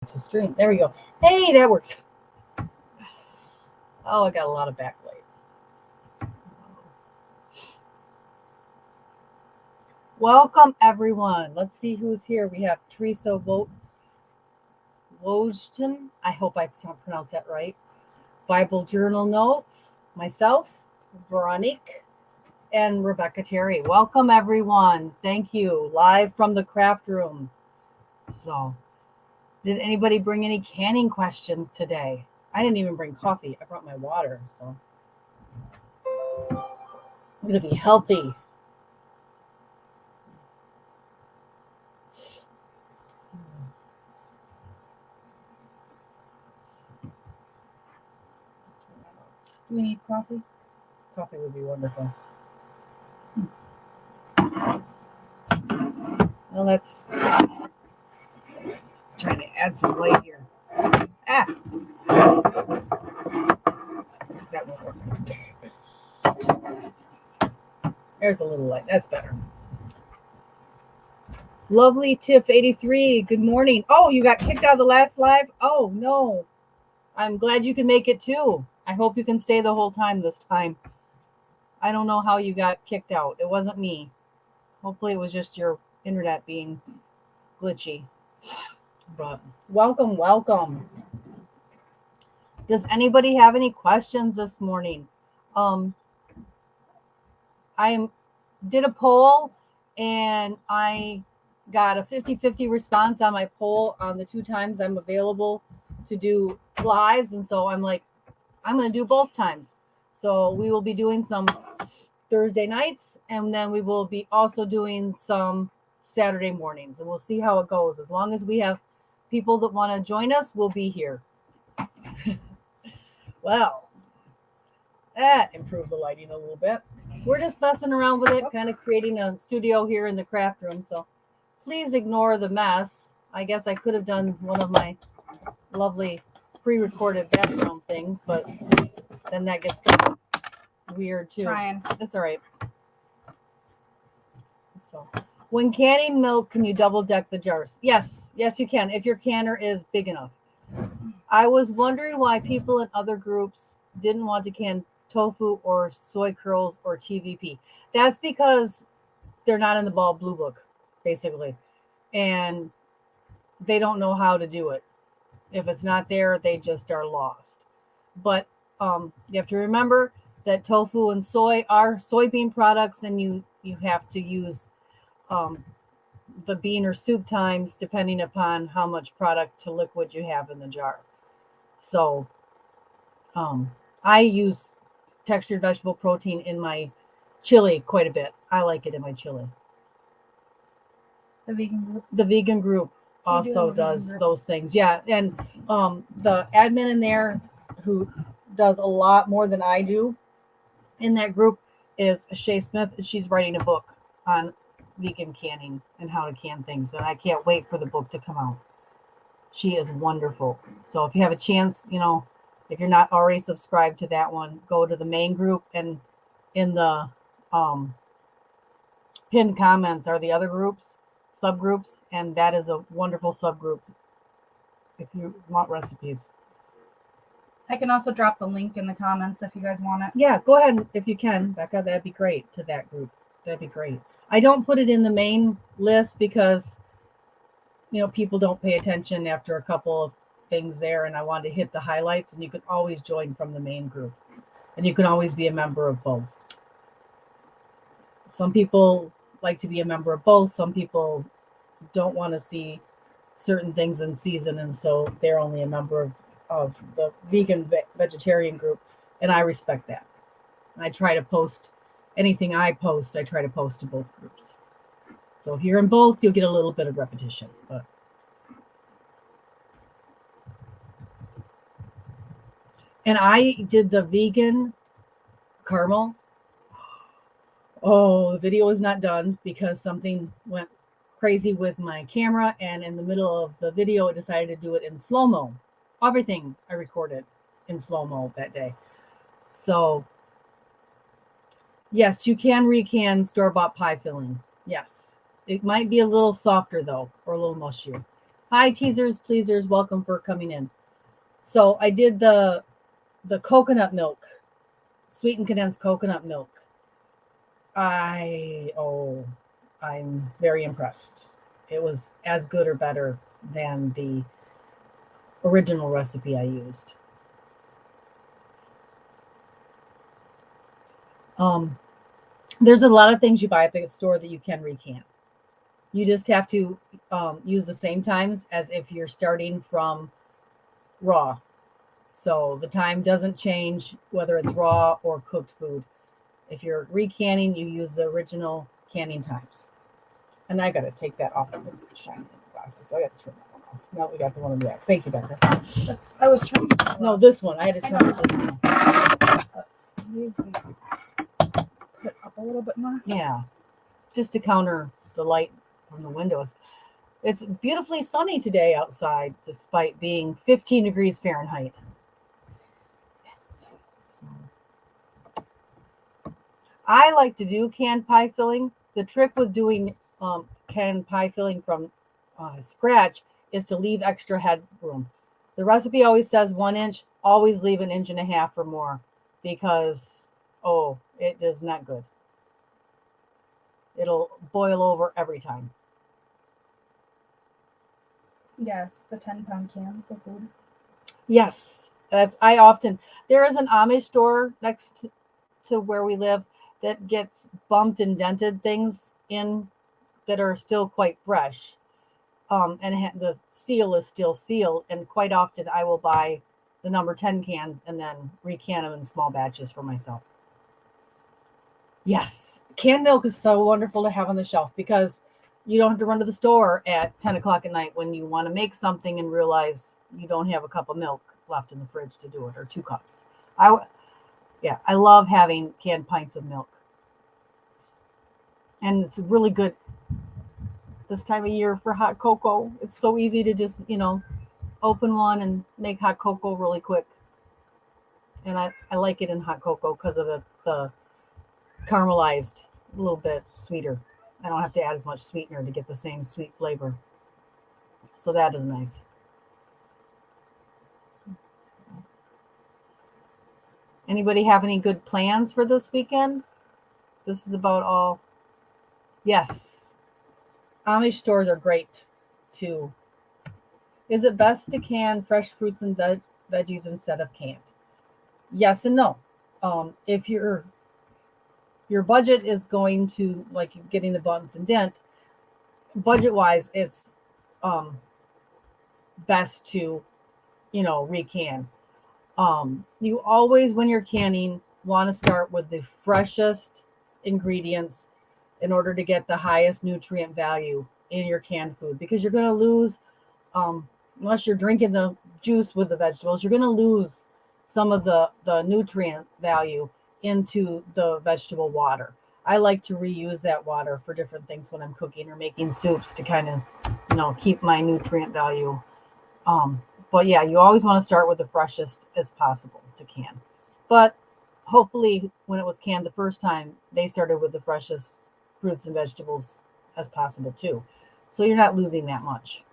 to stream. There we go. Hey, that works. Oh, I got a lot of backlight. Welcome, everyone. Let's see who's here. We have Teresa Wojton. I hope I pronounced that right. Bible Journal Notes. Myself, Veronique, and Rebecca Terry. Welcome, everyone. Thank you. Live from the craft room. So, did anybody bring any canning questions today? I didn't even bring coffee. I brought my water. So, I'm going to be healthy. Do we need coffee? Coffee would be wonderful. Well, let's try to add some light here. That won't work. There's a little light. That's better. Lovely Tiff 83. Good morning. Oh, you got kicked out of the last live? Oh, no. I'm glad you can make it too. I hope you can stay the whole time this time. I don't know how you got kicked out. It wasn't me. Hopefully it was just your internet being glitchy. But welcome. Does anybody have any questions this morning? I did a poll and I got a 50-50 response on my poll on the 2 times I'm available to do lives. And so I'm like, I'm going to do both times. So we will be doing some Thursday nights, and then we will be also doing some Saturday mornings, and we'll see how it goes. As long as we have people that want to join us, we'll be here. Well, that improved the lighting a little bit. We're just messing around with it, kind of creating a studio here in the craft room. So please ignore the mess. I guess I could have done one of my lovely pre-recorded background things, but then that gets kind of weird too. Trying. It's all right. So, when canning milk, can you double deck the jars? Yes, you can if your canner is big enough. I was wondering why people in other groups didn't want to can tofu or soy curls or TVP. That's because they're not in the Bald Blue Book, basically, and they don't know how to do it. If it's not there, they just are lost. But you have to remember that tofu and soy are soybean products, and you have to use the bean or soup times depending upon how much product to liquid you have in the jar. So I use textured vegetable protein in my chili quite a bit. I like it in my chili. The vegan group also does those things. Yeah. And the admin in there who does a lot more than I do in that group is Shay Smith, and she's writing a book on vegan canning and how to can things, and I can't wait for the book to come out. She is wonderful. So if you have a chance, if you're not already subscribed to that one, go to the main group, and in the pinned comments are the other subgroups, and that is a wonderful subgroup if you want recipes. I can also drop the link in the comments if you guys want it. Yeah, go ahead if you can, Becca. That'd be great to that group. That'd be great. I don't put it in the main list because, people don't pay attention after a couple of things there, and I wanted to hit the highlights, and you can always join from the main group, and you can always be a member of both. Some people like to be a member of both. Some people don't want to see certain things in season, and so they're only a member of the vegan vegetarian group, and I respect that. I try to post anything I post. I try to post to both groups. So if you're in both, you'll get a little bit of repetition. And I did the vegan caramel. Oh, the video was not done because something went crazy with my camera, and in the middle of the video, it decided to do it in slow-mo. Everything I recorded in slow-mo that day. So, yes, you can recan store-bought pie filling. Yes. It might be a little softer, though, or a little mushier. Hi, teasers, pleasers. Welcome for coming in. So I did the coconut milk, sweetened condensed coconut milk. I'm very impressed. It was as good or better than the original recipe I used. There's a lot of things you buy at the store that you can recant. You just have to use the same times as if you're starting from raw. So the time doesn't change whether it's raw or cooked food. If you're recanning, you use the original canning times. And I got to take that off. It's shiny in the glasses, so I got to turn that one off. No, we got the one in the back. Thank you, Becca. I was trying to. No, this one. I had to turn this one. Put up a little bit more. Yeah, just to counter the light from the windows. It's beautifully sunny today outside, despite being 15 degrees Fahrenheit. Yes. So, I like to do canned pie filling. The trick with doing canned pie filling from scratch is to leave extra headroom. The recipe always says 1 inch. Always leave 1.5 inches or more, because it is not good. It'll boil over every time. Yes, the 10-pound cans of food. Yes, there is an Amish store next to where we live that gets bumped and dented things in that are still quite fresh. And the seal is still sealed. And quite often I will buy the number 10 cans and then recant them in small batches for myself. Yes, canned milk is so wonderful to have on the shelf, because you don't have to run to the store at 10 o'clock at night when you want to make something and realize you don't have a cup of milk left in the fridge to do it, or 2 cups. I love having canned pints of milk. And it's really good this time of year for hot cocoa. It's so easy to just, open one and make hot cocoa really quick. And I like it in hot cocoa because of the caramelized, a little bit sweeter. I don't have to add as much sweetener to get the same sweet flavor. So that is nice. Anybody have any good plans for this weekend? This is about all. Yes. Amish stores are great too. Is it best to can fresh fruits and veggies instead of canned? Yes and no. If your budget is going to, like, getting the bump and dent, budget wise, it's best to recan. You always, when you're canning, want to start with the freshest ingredients in order to get the highest nutrient value in your canned food, because you're going to lose, unless you're drinking the juice with the vegetables, you're going to lose some of the nutrient value into the vegetable water. I like to reuse that water for different things when I'm cooking or making soups to kind of, keep my nutrient value. But yeah, you always want to start with the freshest as possible to can. But hopefully when it was canned the first time, they started with the freshest fruits and vegetables as possible too. So you're not losing that much.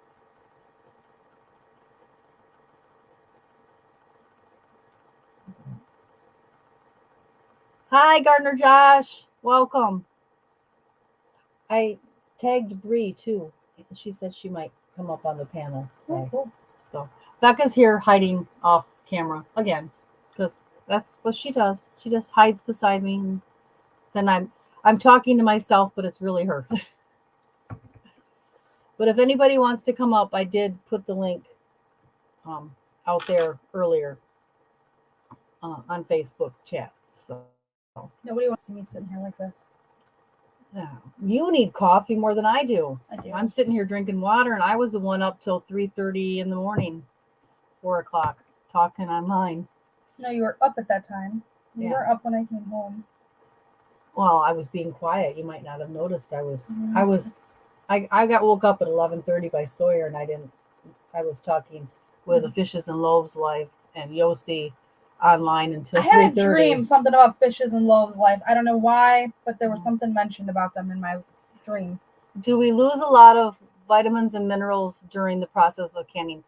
Hi, Gardner Josh. Welcome. I tagged Bree too. She said she might come up on the panel today. Cool. So Becca's here hiding off camera again, because that's what she does. She just hides beside me, and then I'm talking to myself, but it's really her. But if anybody wants to come up, I did put the link out there earlier on Facebook chat. So Nobody wants to see me sitting here like this. yeah, you need coffee more than I do. I do. I'm sitting here drinking water, and I was the one up till 3:30 in the morning, 4 o'clock, talking online. No, you were up at that time. You were up when I came home. Well, I was being quiet. You might not have noticed. I got woke up at 11:30 by Sawyer, and I was talking with the Fishes and Loaves Life and Yossi online until 3:30. I had a dream, something about Fishes and Loaves Life. I don't know why, but there was something mentioned about them in my dream. Do we lose a lot of vitamins and minerals during the process of canning.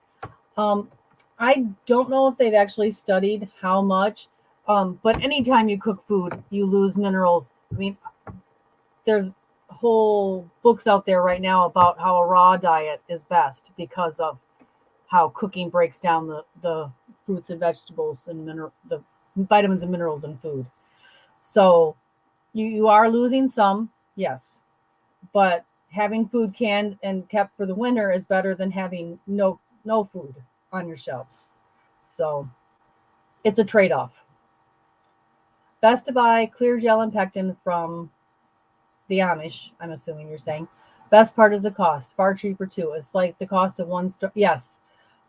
I don't know if they've actually studied how much, but anytime you cook food, you lose minerals. I mean, there's whole books out there right now about how a raw diet is best because of how cooking breaks down the fruits and vegetables and the vitamins and minerals in food. So you are losing some, yes, but having food canned and kept for the winter is better than having no food on your shelves. So it's a trade-off. Best to buy clear gel and pectin from the Amish, I'm assuming you're saying. Best part is the cost. Far cheaper too. It's like the cost of one store. Yes.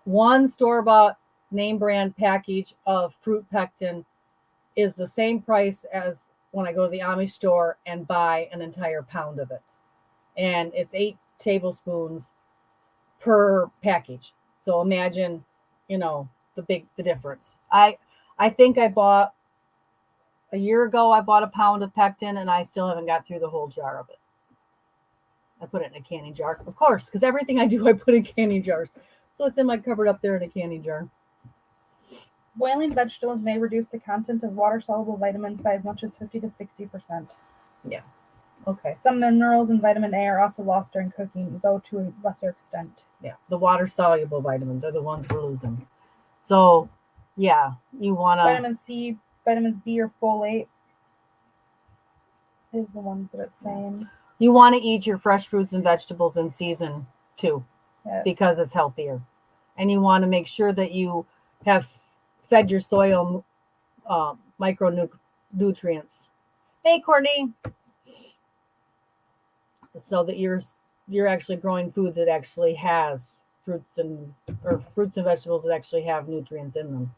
One store-bought name brand package of fruit pectin is the same price as when I go to the Amish store and buy an entire pound of it. And it's 8 tablespoons per package. So imagine, the difference. I think I bought a year ago, I bought a pound of pectin and I still haven't got through the whole jar of it. I put it in a canning jar, of course, because everything I do, I put in canning jars. So it's in my cupboard up there in a canning jar. Boiling vegetables may reduce the content of water-soluble vitamins by as much as 50 to 60%. Yeah. Okay. Some minerals and vitamin A are also lost during cooking, though to a lesser extent. Yeah. The water-soluble vitamins are the ones we're losing. So, yeah, you want to... Vitamin C, vitamins B, or folate is the ones that it's saying. You want to eat your fresh fruits and vegetables in season too, Yes. because it's healthier. And you want to make sure that you have fed your soil micronutrients. Hey, Courtney. So that you're actually growing food that actually has fruits and vegetables that actually have nutrients in them.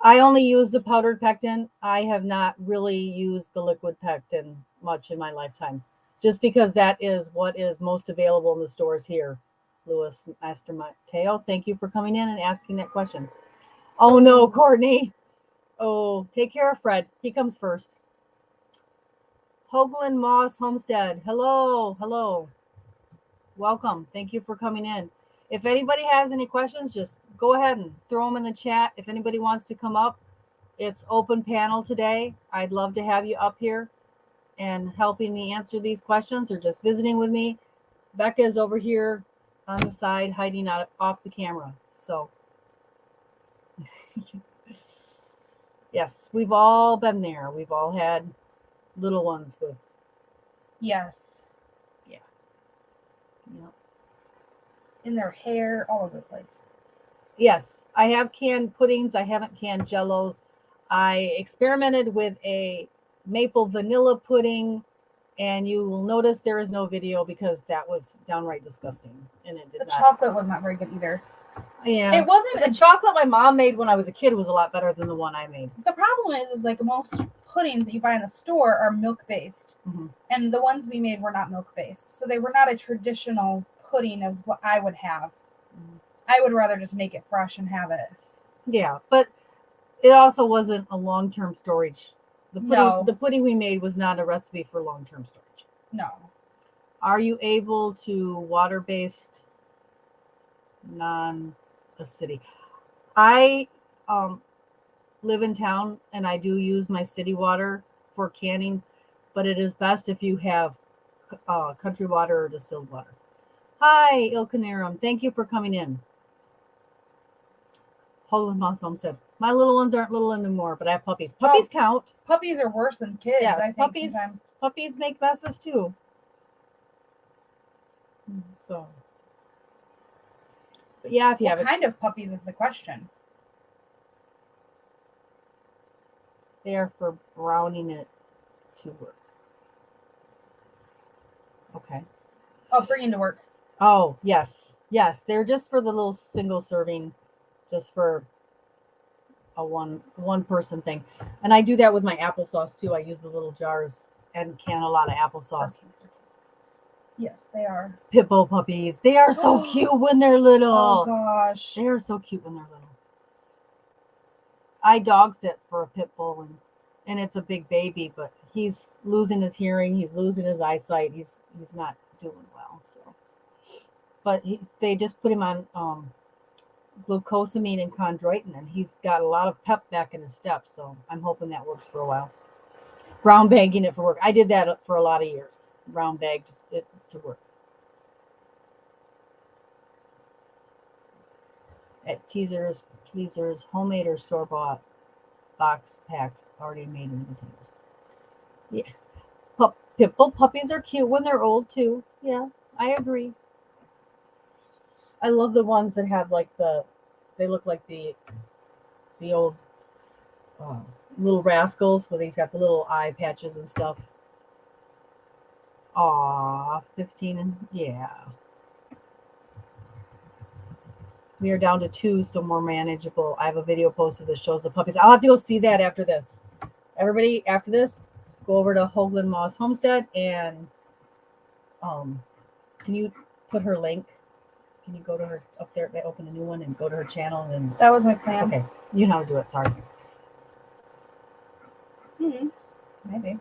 I only use the powdered pectin. I have not really used the liquid pectin much in my lifetime, just because that is what is most available in the stores here. Louis Master Mateo, thank you for coming in and asking that question. Oh no, Courtney. Oh, take care of Fred. He comes first. Hoagland Moss Homestead. Hello. Welcome. Thank you for coming in. If anybody has any questions, just go ahead and throw them in the chat. If anybody wants to come up, it's open panel today. I'd love to have you up here and helping me answer these questions or just visiting with me. Becca is over here on the side hiding out off the camera. So yes, we've all been there. We've all had little ones with. Yes. Yeah. In their hair, all over the place. Yes, I have canned puddings. I haven't canned jellos. I experimented with a maple vanilla pudding, and you will notice there is no video because that was downright disgusting. And it did The not. chocolate was not very good either. Yeah. It wasn't The chocolate my mom made when I was a kid was a lot better than the one I made. The problem is like most puddings that you buy in the store are milk based, and the ones we made were not milk based, so they were not a traditional pudding of what I would have. I would rather just make it fresh and have it. Yeah, but it also wasn't a long-term storage. The pudding we made was not a recipe for long-term storage. No. Are you able to water-based non-acidic? I live in town and I do use my city water for canning, but it is best if you have country water or distilled water. Hi, Ilkanarum. Thank you for coming in. Hoagland Moss Homestead. My little ones aren't little anymore, but I have puppies. Puppies count. Puppies are worse than kids, Yeah, I think sometimes. Puppies make messes too. So, but yeah, if you have What kind of puppies is the question? They are for browning it to work. Okay. Oh, bringing to work. Oh, yes. Yes, they're just for the little single serving, just for a one person thing. And I do that with my applesauce too. I use the little jars and can a lot of applesauce. Yes, they are. Pit bull puppies. They are so cute when they're little. Oh gosh. They are so cute when they're little. I dog sit for a pit bull and it's a big baby, but he's losing his hearing, he's losing his eyesight, he's not doing well. So, but they just put him on glucosamine and chondroitin, and he's got a lot of pep back in his steps. So I'm hoping that works for a while. Brown bagging it for work. I did that for a lot of years. Brown bagged it to work. At Teasers, Pleasers, homemade or store-bought box packs already made in containers. Yeah. Pitbull puppies are cute when they're old too. Yeah, I agree. I love the ones that have like they look like the old little rascals where he's got the little eye patches and stuff. Aw, 15 and yeah. We are down to 2, so more manageable. I have a video posted that shows the puppies. I'll have to go see that after this. Everybody, after this, go over to Hoagland Moss Homestead and can you put her link? Can you go to her up there? They open a new one and go to her channel and That was my plan. okay, you know how to do it. Sorry. Maybe.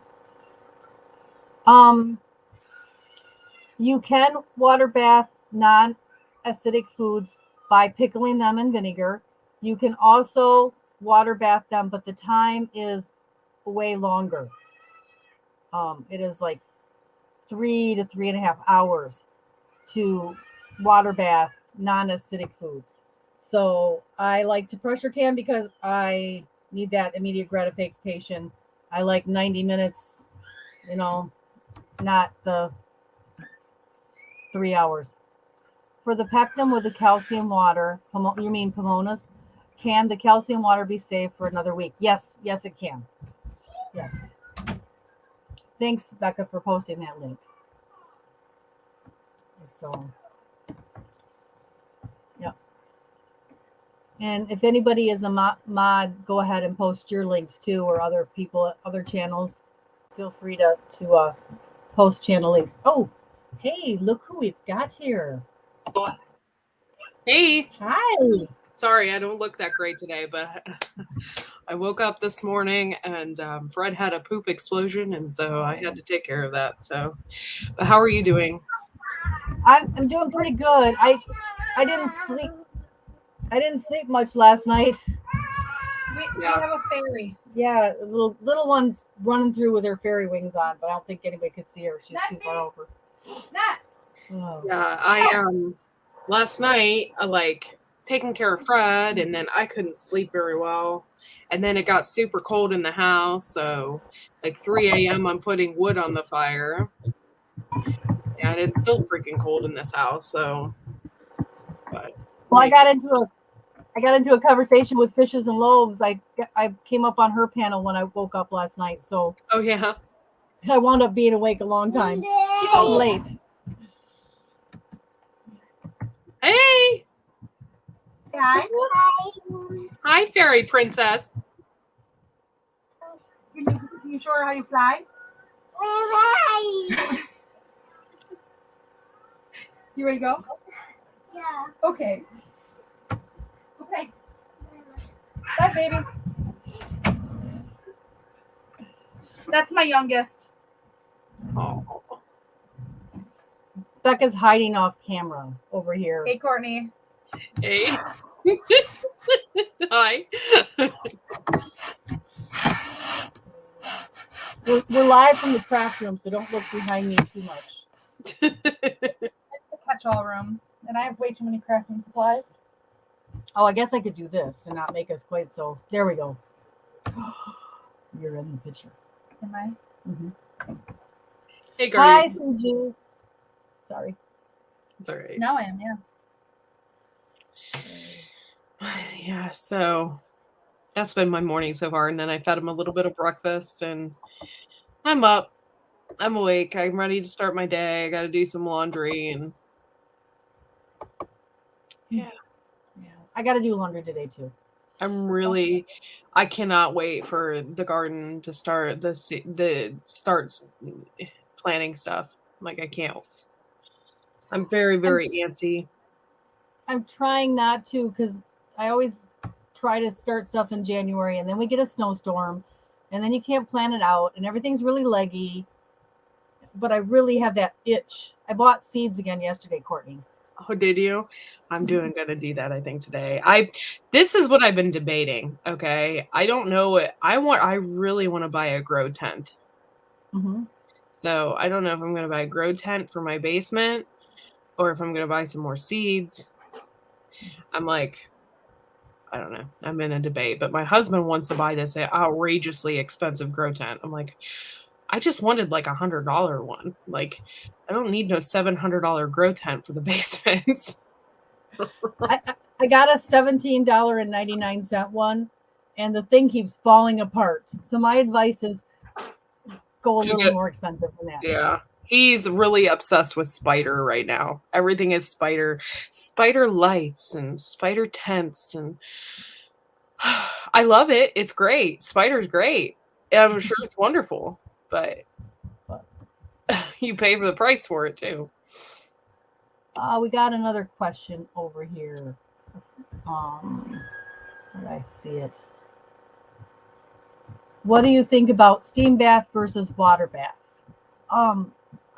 You can water bath non-acidic foods by pickling them in vinegar. You can also water bath them, but the time is way longer. It is like 3 to 3.5 hours to water bath non-acidic foods. So I like to pressure can because I need that immediate gratification. I like 90 minutes, not the 3 hours. For the pectin with the calcium water, you mean Pomona's? Can the calcium water be saved for another week? Yes, it can. Yes. Thanks, Becca, for posting that link. So, yeah. And if anybody is a mod, go ahead and post your links too, or other people, other channels. Feel free to post channel links. Oh, hey, look who we've got here. Hey. Hi. Sorry, I don't look that great today, but I woke up this morning and Fred had a poop explosion, and so I had to take care of that. So, but how are you doing? I'm doing pretty good. I didn't sleep. I didn't sleep much last night. We have a fairy. Yeah, little one's running through with her fairy wings on, but I don't think anybody could see her. She's too far over. Oh. Yeah, I last night taking care of Fred, and then I couldn't sleep very well, and then it got super cold in the house. So, like 3 a.m., I'm putting wood on the fire, and it's still freaking cold in this house. So, but well, I got into a conversation with Fishes and Loaves. I came up on her panel when I woke up last night, so oh yeah, I wound up being awake a long time. She was late. hey, Hi. hi, fairy princess. Can you show her how you fly? You ready to go? Yeah. Okay. Bye, baby. That's my youngest. Oh, Becca's hiding off camera over here. Hey, Courtney. hey, hi. We're live from the craft room, so don't look behind me too much. It's the catch-all room, and I have way too many crafting supplies. Oh, I guess I could do this and not make us quite so. There we go. You're in the picture. Am I? Mm-hmm. Hey, Hi, Guardian. Suju. Sorry. It's all right. No, I am. Yeah. Yeah, so that's been my morning so far, and then I fed him a little bit of breakfast, and I'm up. I'm awake. I'm ready to start my day. I got to do some laundry, and yeah, I got to do laundry today too. I cannot wait for the garden to start starts planning stuff. Like I can't. I'm very, very antsy. I'm trying not to because I always try to start stuff in January and then we get a snowstorm and then you can't plan it out and everything's really leggy. But I really have that itch. I bought seeds again yesterday, Courtney. Oh, did you? I'm gonna do that, I think, today. This is what I've been debating. Okay. I don't know what I really want to buy a grow tent. Mm-hmm. So I don't know if I'm gonna buy a grow tent for my basement or if I'm gonna buy some more seeds. I'm like, I don't know. I'm in a debate, but my husband wants to buy this outrageously expensive grow tent. I'm like, I just wanted like $100 one. Like, I don't need no $700 grow tent for the basement. I got a $17.99 one, and the thing keeps falling apart. So my advice is go a little more expensive than that. Yeah. He's really obsessed with spider right now. Everything is spider lights and spider tents. And I love it. It's great. Spider's great. I'm sure it's wonderful, but you pay for the price for it too. We got another question over here. Where did I see it? What do you think about steam bath versus water baths?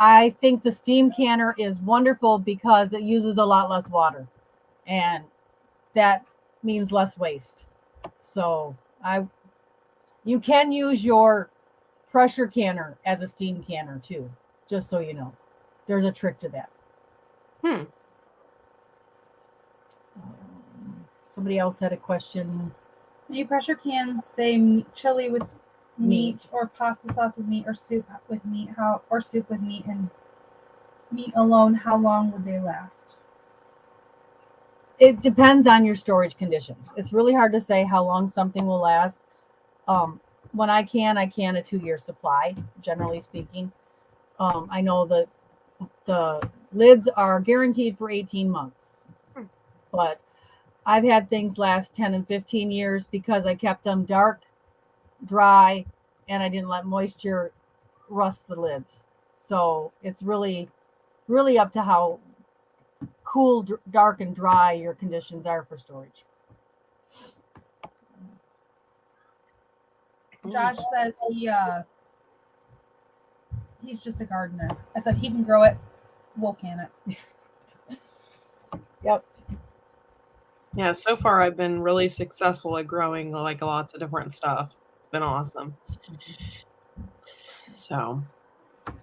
I think the steam canner is wonderful because it uses a lot less water, and that means less waste. So you can use your pressure canner as a steam canner too, just so you know. There's a trick to that. Somebody else had a question. Any pressure cans say chili with meat or pasta sauce with meat or soup with meat, soup with meat and meat alone, how long would they last? It depends on your storage conditions. It's really hard to say how long something will last. When I can a 2-year supply, generally speaking. I know that the lids are guaranteed for 18 months, but I've had things last 10 and 15 years because I kept them dark, dry, and I didn't let moisture rust the lids. So it's really, really up to how cool, dark, and dry your conditions are for storage. Josh says he's just a gardener. I said he can grow it, we'll can it. Yep. Yeah, so far I've been really successful at growing like lots of different stuff. It's been awesome. So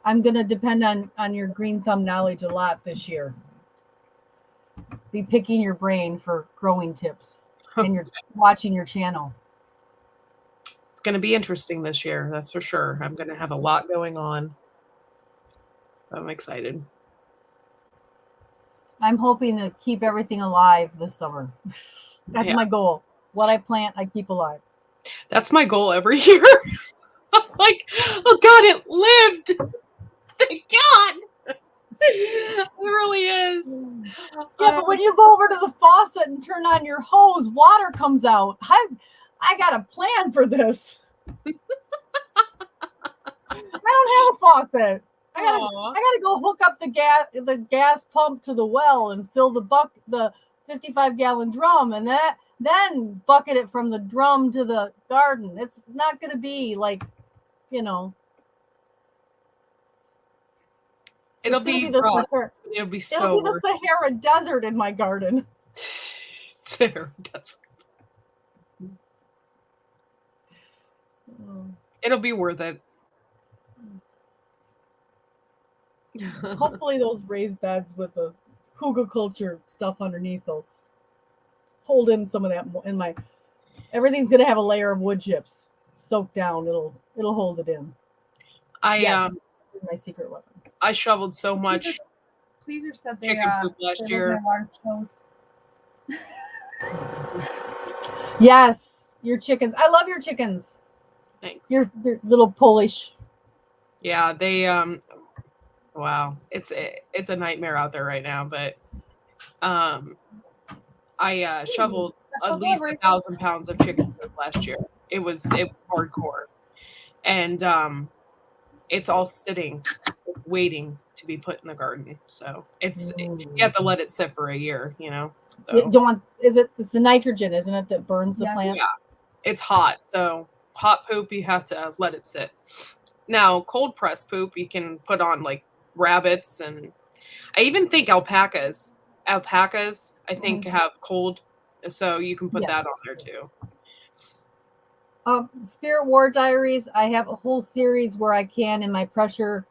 I'm gonna depend on your green thumb knowledge a lot this year. Be picking your brain for growing tips and you're watching your channel. It's gonna be interesting this year, that's for sure. I'm gonna have a lot going on. So I'm excited. I'm hoping to keep everything alive this summer. That's my goal. What I plant, I keep alive. That's my goal every year. Like, oh God, it lived. Thank God. It really is. Yeah, but when you go over to the faucet and turn on your hose, water comes out. I got a plan for this. I don't have a faucet. I gotta go hook up the gas pump to the well and fill the 55-gallon drum, and then bucket it from the drum to the garden. It's not gonna be like, it'll be the Sahara Desert in my garden. Sahara Desert. It'll be worth it. Hopefully those raised beds with the hugelkultur stuff underneath will hold in some of that in my. Everything's gonna have a layer of wood chips soaked down. It'll hold it in. My secret weapon. I shoveled so much. Pleaser said they chicken poop last year. Yes, your chickens. I love your chickens. Thanks. Your little Polish. Yeah, they wow, it's a nightmare out there right now. But I shoveled at least 1,000 pounds of chicken poop last year. It was hardcore, and it's all sitting, waiting to be put in the garden. So you have to let it sit for a year, So you don't want. It's the nitrogen, isn't it, that burns the plant? Yeah, it's hot. So hot poop, you have to let it sit. Now, cold press poop, you can put on like rabbits and I even think alpacas, I think have cold, so you can put that on there too. Spirit War Diaries, I have a whole series where I can in my Power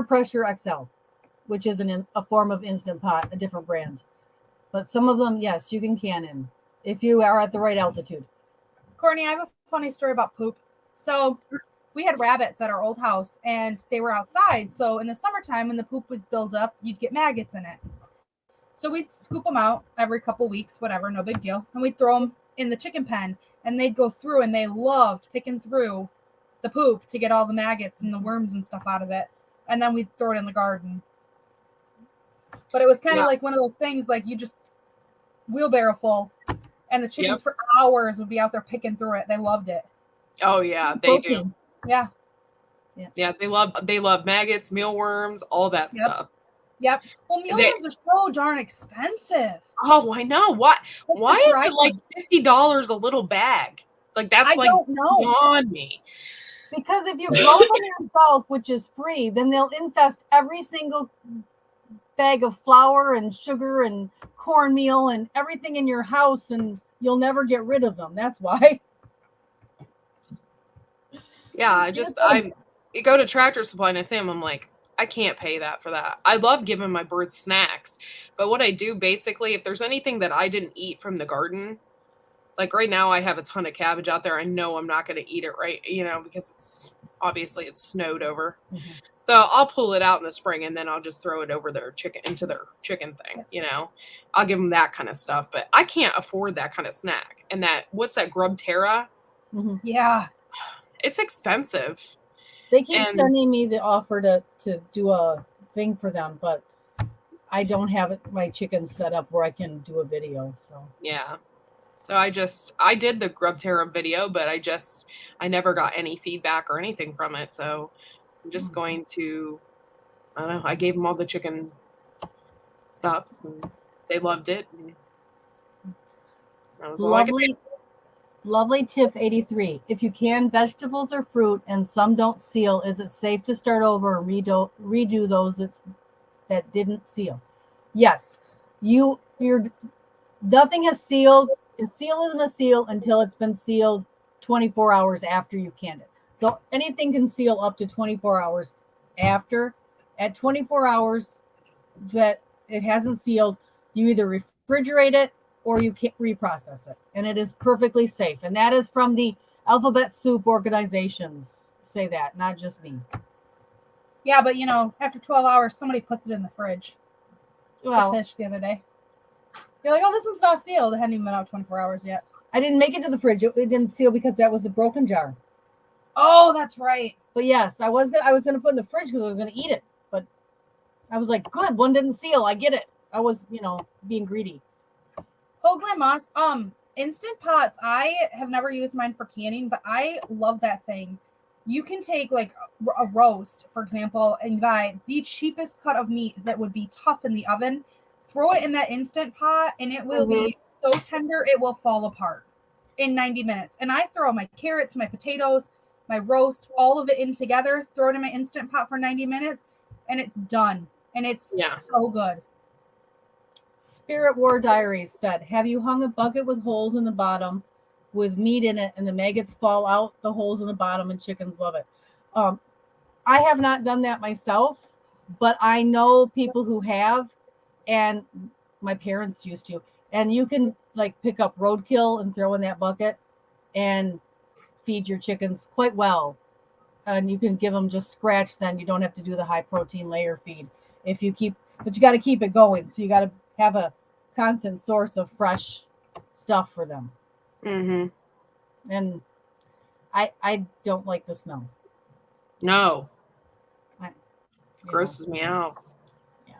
Pressure XL, which is a form of Instant Pot, a different brand. But some of them, yes, you can in if you are at the right altitude. Courtney, I have a funny story about poop. So we had rabbits at our old house and they were outside. So in the summertime, when the poop would build up, you'd get maggots in it. So we'd scoop them out every couple weeks, whatever, no big deal. And we'd throw them in the chicken pen and they'd go through, and they loved picking through the poop to get all the maggots and the worms and stuff out of it. And then we'd throw it in the garden. But it was kind of like one of those things, like you just wheelbarrow full, and the chickens for hours would be out there picking through it. They loved it. Oh yeah, they do. Yeah. They love maggots, mealworms, all that stuff. Yep. Well, mealworms are so darn expensive. Oh, I know. Why is it like $50 a little bag? Like that's beyond me. Because if you grow them yourself, which is free, then they'll infest every single bag of flour and sugar and cornmeal and everything in your house, and you'll never get rid of them. That's why. Yeah, you go to Tractor Supply and I see them, I'm like, I can't pay that for that. I love giving my birds snacks, but what I do basically, if there's anything that I didn't eat from the garden, like right now I have a ton of cabbage out there. I know I'm not going to eat it because it's snowed over. Mm-hmm. So I'll pull it out in the spring and then I'll just throw it over into their chicken thing. I'll give them that kind of stuff, but I can't afford that kind of snack. And what's that Grub Terra? Mm-hmm. Yeah. It's expensive. They keep sending me the offer to do a thing for them, but I don't have my chickens set up where I can do a video. So yeah. So I did the Grub Terra video, but I never got any feedback or anything from it. So I'm just going to, I don't know, I gave them all the chicken stuff and they loved it. And that was all I could do. Lovely Tiff 83. If you can vegetables or fruit and some don't seal, is it safe to start over and redo those that didn't seal? Yes. Nothing has sealed. A seal isn't a seal until it's been sealed 24 hours after you canned it. So anything can seal up to 24 hours after. At 24 hours that it hasn't sealed, you either refrigerate it or you can't reprocess it. And it is perfectly safe. And that is from the Alphabet Soup organizations say that, not just me. Yeah, but after 12 hours, somebody puts it in the fridge. Well, the fish the other day. You're like, oh, this one's not sealed. It hadn't even been out 24 hours yet. I didn't make it to the fridge. It didn't seal because that was a broken jar. Oh, that's right. But yes, I was gonna put it in the fridge because I was gonna eat it. But I was like, good, one didn't seal. I get it. I was, being greedy. Hoagland Moss, Instant Pots, I have never used mine for canning, but I love that thing. You can take like a roast, for example, and buy the cheapest cut of meat that would be tough in the oven, throw it in that Instant Pot, and it will be so tender it will fall apart in 90 minutes. And I throw my carrots, my potatoes, my roast, all of it in together, throw it in my Instant Pot for 90 minutes, and it's done. And it's so good. Spirit War Diaries said, have you hung a bucket with holes in the bottom with meat in it and the maggots fall out the holes in the bottom and chickens love it? I have not done that myself, but I know people who have, and my parents used to. And you can like pick up roadkill and throw in that bucket and feed your chickens quite well. And you can give them just scratch, then you don't have to do the high protein layer feed. But you got to keep it going. So you got to have a constant source of fresh stuff for them. Mm-hmm. And I don't like the smell. No. Grosses me out. Yeah.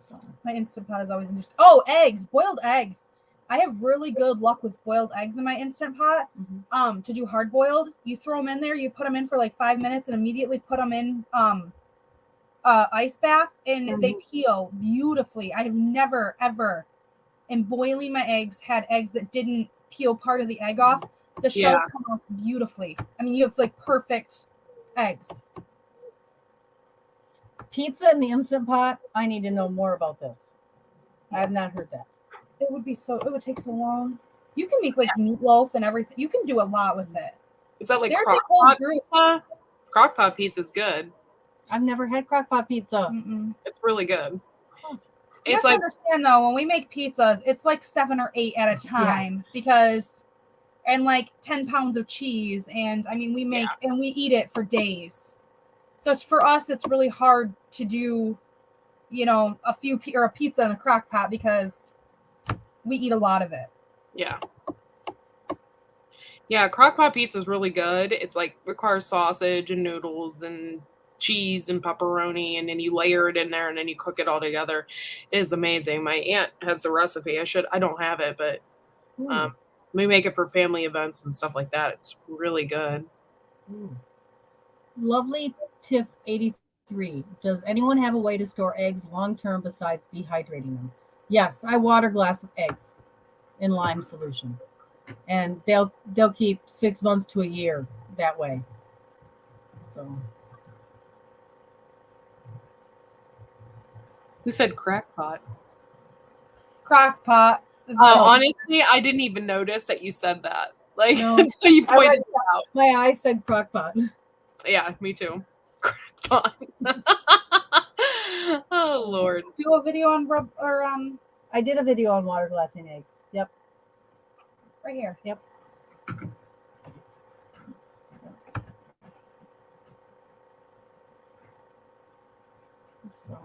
So my Instant Pot is always interesting. Oh, eggs, boiled eggs. I have really good luck with boiled eggs in my Instant Pot. Mm-hmm. To do hard boiled, you throw them in there, you put them in for like 5 minutes and immediately put them in ice bath, and they peel beautifully. I have never ever in boiling my eggs had eggs that didn't peel part of the egg off. The shells come off beautifully. I mean, you have like perfect eggs. Pizza in the Instant Pot. I need to know more about this. I have not heard that. It would take so long. You can make like meatloaf and everything. You can do a lot with it. Is that like There's a crock whole pot group. pizza? Crock pot pizza is good. I've never had crockpot pizza. Mm-mm. It's really good. Huh. You It's have to like understand though, when we make pizzas, it's like 7 or 8 at a time because, and like 10 pounds of cheese, and I mean we make and we eat it for days. So for us, it's really hard to do, you know, a pizza in a crock pot because we eat a lot of it. yeah. Yeah, crock pot pizza is really good. It's like requires sausage and noodles and cheese and pepperoni, and then you layer it in there and then you cook it all together. It is amazing. My aunt has the recipe. I don't have it, but we make it for family events and stuff like that. It's really good. Lovely Tiff 83. Does anyone have a way to store eggs long term besides dehydrating them? Yes, I water glass eggs in lime solution, and they'll keep 6 months to a year that way. So Who said crack pot? Crock pot. Honestly, I didn't even notice that you said that. Like No, until you pointed it out. my eyes said crock pot. Yeah, me too. Crack pot. Oh Lord. Do a video on I did a video on water glassing eggs. Yep. right here. Yep. So.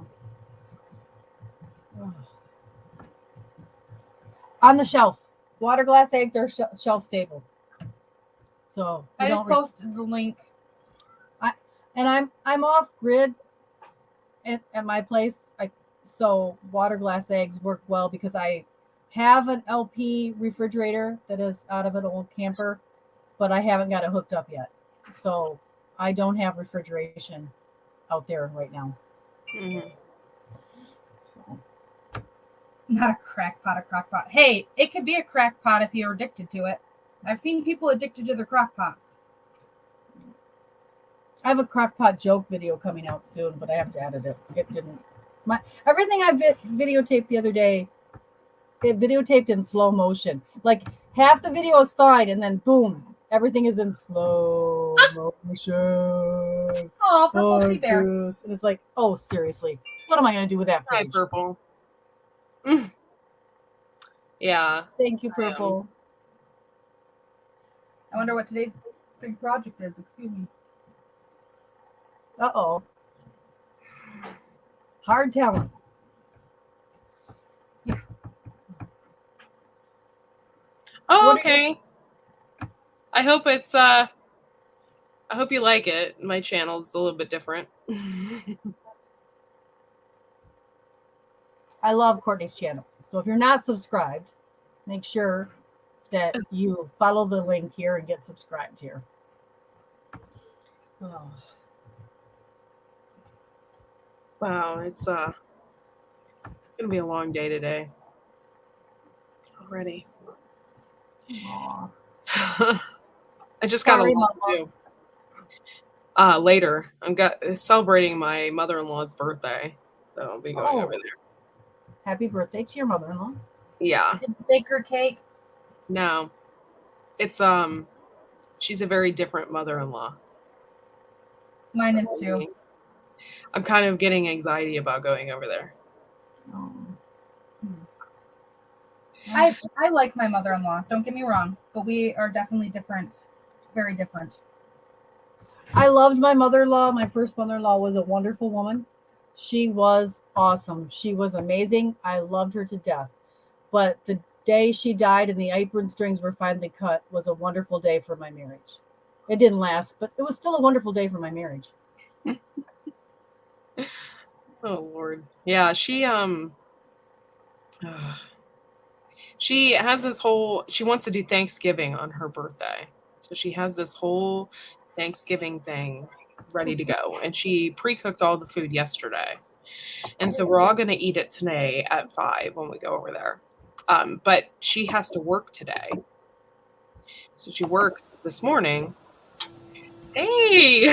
On the shelf. Water glass eggs are shelf stable. So I just posted the link. And I'm off grid at my place. So water glass eggs work well because I have an LP refrigerator that is out of an old camper, but I haven't got it hooked up yet. So I don't have refrigeration out there right now. Mm-hmm. So. Not a crack pot, a crock pot. Hey, it could be a crack pot if you're addicted to it. I've seen people addicted to their crock pots. I have a crock pot joke video coming out soon, but I have to edit it. It didn't. Everything I videotaped the other day, it videotaped in slow motion. Like half the video is fine, and then boom, everything is in slow motion. Oh, purple tea bear. And it's like, oh, seriously, what am I going to do with that Hi, footage? Purple. Yeah. Thank you, Purple. I wonder what today's big project is. Excuse me. Uh-oh. Hard telling. Oh, okay. I hope it's I hope you like it. My channel's a little bit different. I love Courtney's channel. So if you're not subscribed, make sure that you follow the link here and get subscribed here. Oh. Wow, it's gonna be a long day today. Already. I just got a lot to do. Later. I'm celebrating my mother-in-law's birthday. So I'll be going over there. Happy birthday to your mother-in-law. Yeah. Did you bake her cake? No. It's she's a very different mother-in-law. Mine is too. I'm kind of getting anxiety about going over there. Oh. I like my mother-in-law. Don't get me wrong, but we are definitely different. Very different. I loved my mother-in-law. My first mother-in-law was a wonderful woman. She was awesome. She was amazing. I loved her to death. But the day she died and the apron strings were finally cut was a wonderful day for my marriage. It didn't last, but it was still a wonderful day for my marriage. Oh Lord. Yeah, she has this whole, she wants to do Thanksgiving on her birthday. So she has this whole Thanksgiving thing ready to go. And she pre-cooked all the food yesterday. And so we're all going to eat it today at 5 when we go over there. But she has to work today. So she works this morning. hey,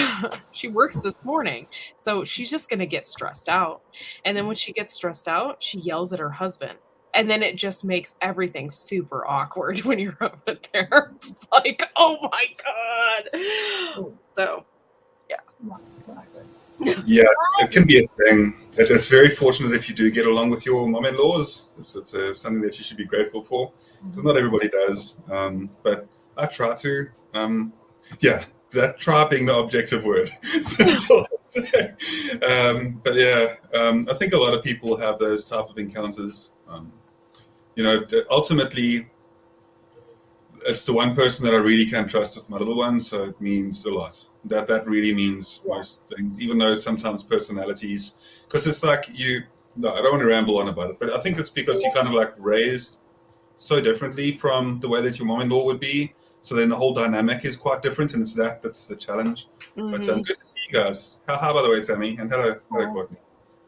she works this morning. So she's just going to get stressed out. And then when she gets stressed out, she yells at her husband. And then it just makes everything super awkward when you're over there. It's like, oh my God. So, Yeah, it can be a thing. It's very fortunate if you do get along with your mom-in-laws. It's something that you should be grateful for, because not everybody does. But I try to. Yeah, that try being the objective word. So that's all I'll say. But yeah, I think a lot of people have those type of encounters. Ultimately, it's the one person that I really can trust with my little one, so it means a lot. That really means most things, even though sometimes personalities, because it's like no, I don't want to ramble on about it, but I think it's because you kind of like raised so differently from the way that your mom-in-law would be. So then the whole dynamic is quite different, and that's the challenge. But good to see you guys. Hi, by the way, Tammy, and hello, Courtney.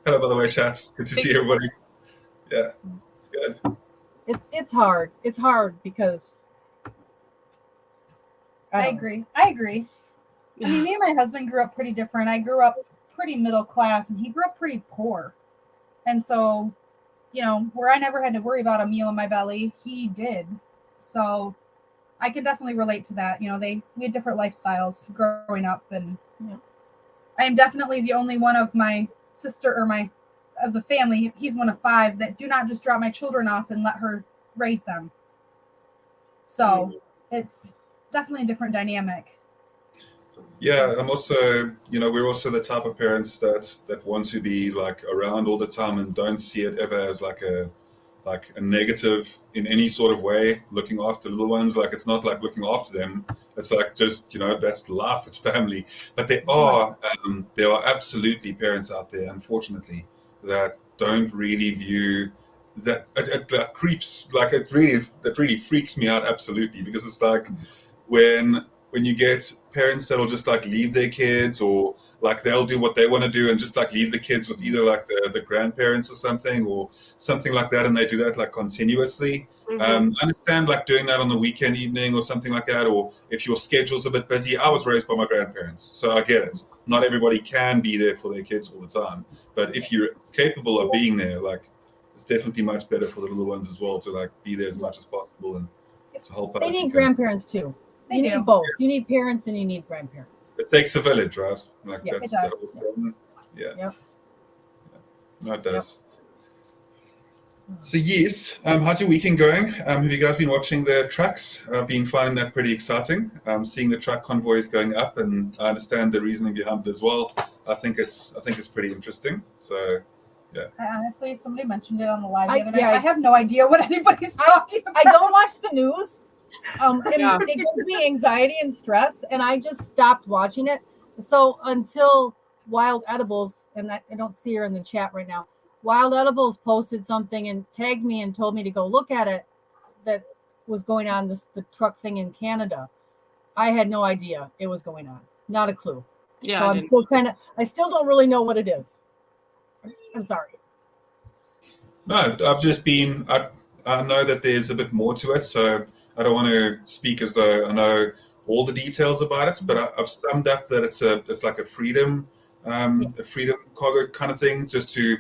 Hello, by the way, chat. Good to see everybody. Yeah, it's good. It's hard. It's hard because I agree. I mean, me and my husband grew up pretty different. I grew up pretty middle class, and he grew up pretty poor. And so, where I never had to worry about a meal in my belly, he did. So I can definitely relate to that. We had different lifestyles growing up, and I am definitely the only one of my sister of the family. He's one of 5 that do not just drop my children off and let her raise them. So it's definitely a different dynamic. Yeah, I'm also, we're also the type of parents that want to be like around all the time and don't see it ever as like a negative in any sort of way. Looking after little ones, like it's not like looking after them. It's like just that's life. It's family. But there are absolutely parents out there, unfortunately, that don't really view that. It creeps like it really freaks me out absolutely, because it's like when you get parents that'll just like leave their kids, or like they'll do what they want to do and just like leave the kids with either like the grandparents or something like that, and they do that like continuously. I understand like doing that on the weekend evening or something like that, or if your schedule's a bit busy. I was raised by my grandparents, so I get it. Not everybody can be there for their kids all the time, but if you're capable of being there, like it's definitely much better for the little ones as well to like be there as much as possible and to help out. They need grandparents too. You need both. You need parents and you need grandparents. It takes a village, right? Like it does. No, it does. So yes, how's your weekend going? Have you guys been watching the trucks? I've been finding that pretty exciting. Seeing the truck convoys going up, and I understand the reasoning behind it as well. I think it's pretty interesting. So yeah. Honestly, somebody mentioned it on the live the other night. I have no idea what anybody's talking about. I don't watch the news. It gives me anxiety and stress, and I just stopped watching it. So until Wild Edibles, and I don't see her in the chat right now, Wild Edibles posted something and tagged me and told me to go look at it, that was going on, the truck thing in Canada. I had no idea it was going on. Not a clue. Yeah. So I'm still I still don't really know what it is. I'm sorry. No, I've just been, I know that there's a bit more to it, so I don't want to speak as though I know all the details about it, but I've summed up that it's like a freedom cargo kind of thing, just to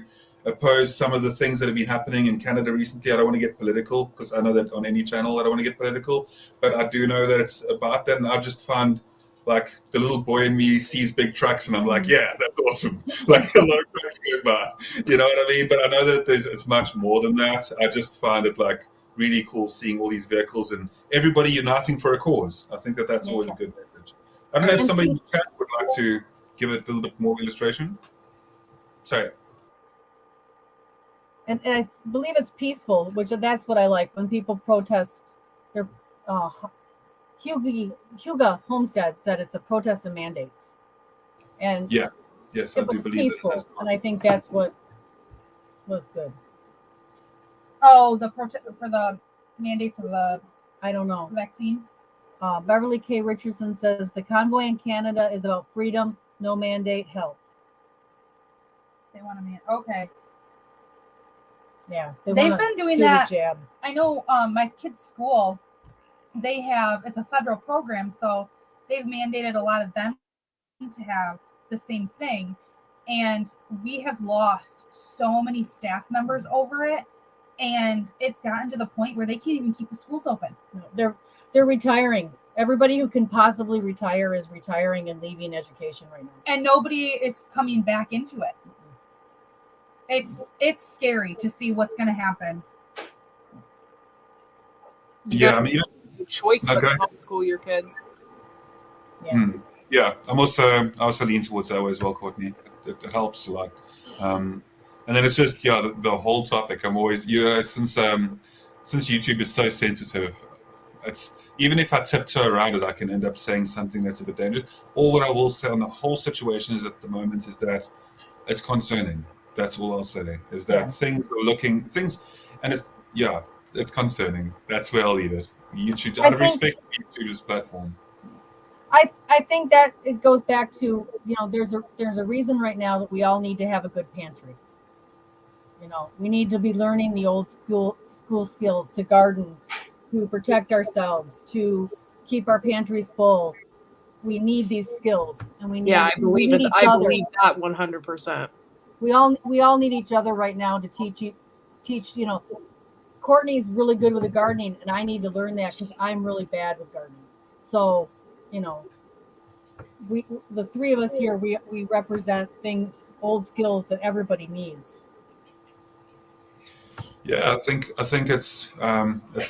oppose some of the things that have been happening in Canada recently. I don't want to get political, because I know that on any channel I don't want to get political, but I do know that it's about that, and I just find like the little boy in me sees big trucks, and I'm like, yeah, that's awesome. Like a lot of trucks go by, you know what I mean? But I know that it's much more than that. I just find it like really cool seeing all these vehicles and everybody uniting for a cause. I think that's always a good message. I don't know if somebody in the chat would like to give it a little bit more illustration. Sorry. And I believe it's peaceful, which that's what I like when people protest. Their Huga Homestead said it's a protest of mandates, and yes, I do believe peaceful, and I think that's what was good. Oh, for the mandates of the vaccine. Beverly K. Richardson says the convoy in Canada is about freedom, no mandate, health. They want to okay. Yeah, they've been doing that. Jab. I know my kids' school, it's a federal program, so they've mandated a lot of them to have the same thing, and we have lost so many staff members over it, and it's gotten to the point where they can't even keep the schools open. They're retiring. Everybody who can possibly retire is retiring and leaving education right now. And nobody is coming back into it. It's scary to see what's going to happen. Yeah, I mean, choice but to Okay. homeschool your kids. Yeah. Yeah, I also lean towards that way as well, Courtney. It helps a lot. And then it's just the whole topic. I'm always since YouTube is so sensitive, it's even if I tiptoe around it, I can end up saying something that's a bit dangerous. Or what I will say on the whole situation is at the moment is that it's concerning. That's all I'll say is that things, and it's concerning. That's where I'll leave it. YouTube, out of respect for YouTube's platform. I think that it goes back to, there's a reason right now that we all need to have a good pantry. We need to be learning the old school skills to garden, to protect ourselves, to keep our pantries full. We need these skills, and we need. I believe we need it. each I other. believe that 100%. We all need each other right now to teach. Courtney's really good with the gardening, and I need to learn that because I'm really bad with gardening. So, we the three of us here, we represent old skills that everybody needs. Yeah, I think it's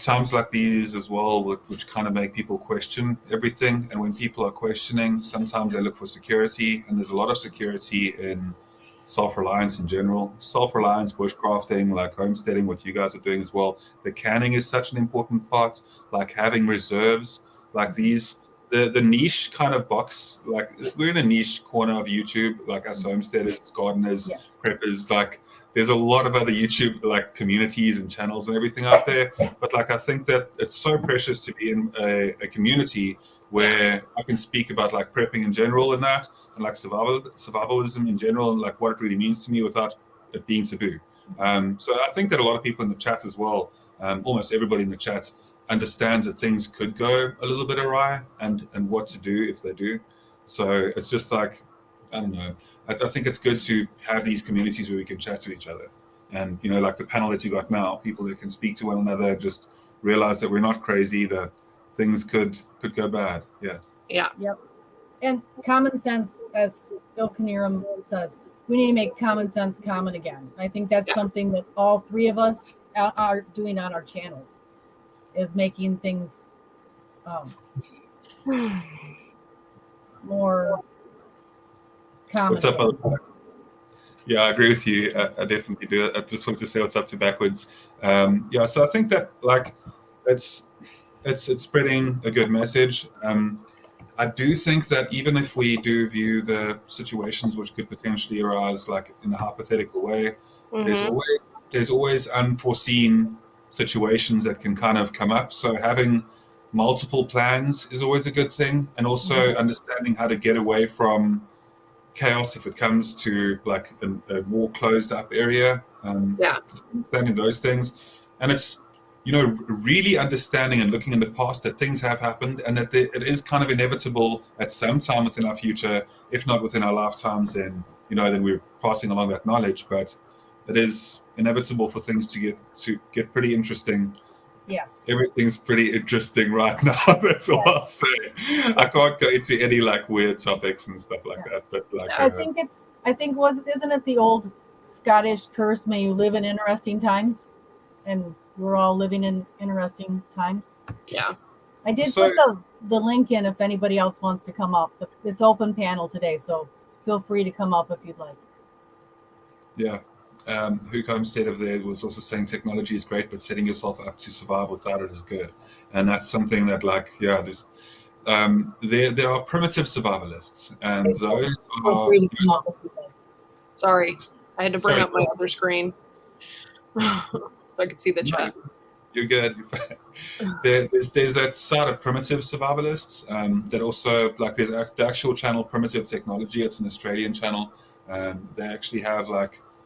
times like these as well, which kind of make people question everything. And when people are questioning, sometimes they look for security, and there's a lot of security in self-reliance in general. Self-reliance, bushcrafting, like homesteading, what you guys are doing as well. The canning is such an important part, like having reserves, like these. The niche kind of box, like we're in a niche corner of YouTube, like us homesteaders, gardeners, preppers, like there's a lot of other YouTube like communities and channels and everything out there. But like I think that it's so precious to be in a community where I can speak about like prepping in general and that, and like survivalism in general, and like what it really means to me without it being taboo. So I think that a lot of people in the chat as well, almost everybody in the chat, understands that things could go a little bit awry and what to do if they do. So it's just like, I don't know. I think it's good to have these communities where we can chat to each other. And, like the panel that you got now, people that can speak to one another, just realize that we're not crazy, that things could go bad. Yeah. Yeah. Yep. And common sense, as Ilkaniram says, we need to make common sense common again. I think that's something that all three of us are doing on our channels, is making things more common. What's up, other? Yeah, I agree with you. I definitely do. I just wanted to say what's up to backwards. So I think that like it's spreading a good message. I do think that even if we do view the situations which could potentially arise like in a hypothetical way, there's always unforeseen situations that can kind of come up. So having multiple plans is always a good thing, and also understanding how to get away from chaos if it comes to like a more closed up area. Understanding those things, and it's really understanding and looking in the past that things have happened, and that it is kind of inevitable at some time within our future, if not within our lifetimes. Then then we're passing along that knowledge, but it is inevitable for things to get pretty interesting. Yes. Everything's pretty interesting right now. That's all I'll say. I can't go into any like weird topics and stuff like that. But like isn't it the old Scottish curse, may you live in interesting times? And we're all living in interesting times. Yeah. I did put the link in if anybody else wants to come up. It's open panel today, so feel free to come up if you'd like. Yeah. Hook Homestead of there was also saying technology is great, but setting yourself up to survive without it is good. And that's something that there's there are primitive survivalists, and those are... Sorry, I had to bring up my other screen so I could see the chat. You're good. There's that side of primitive survivalists that also, like, there's the actual channel Primitive Technology. It's an Australian channel. They actually have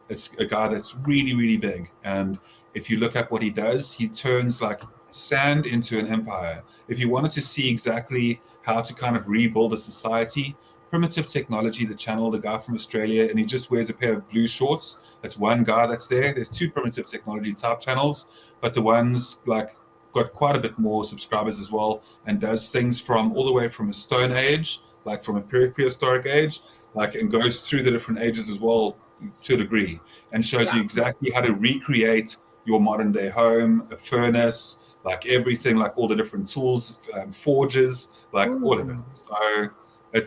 it's a guy that's really, really big. And if you look at what he does, he turns like sand into an empire. If you wanted to see exactly how to kind of rebuild a society, primitive technology, the channel, the guy from Australia, and he just wears a pair of blue shorts. That's one guy that's there. There's two primitive technology type channels, but the one's like got quite a bit more subscribers as well, and does things from all the way from a Stone Age, like from a prehistoric age, like, and goes through the different ages as well to a degree, and shows you exactly how to recreate your modern day home, a furnace, like everything, like all the different tools, forges, like all of it.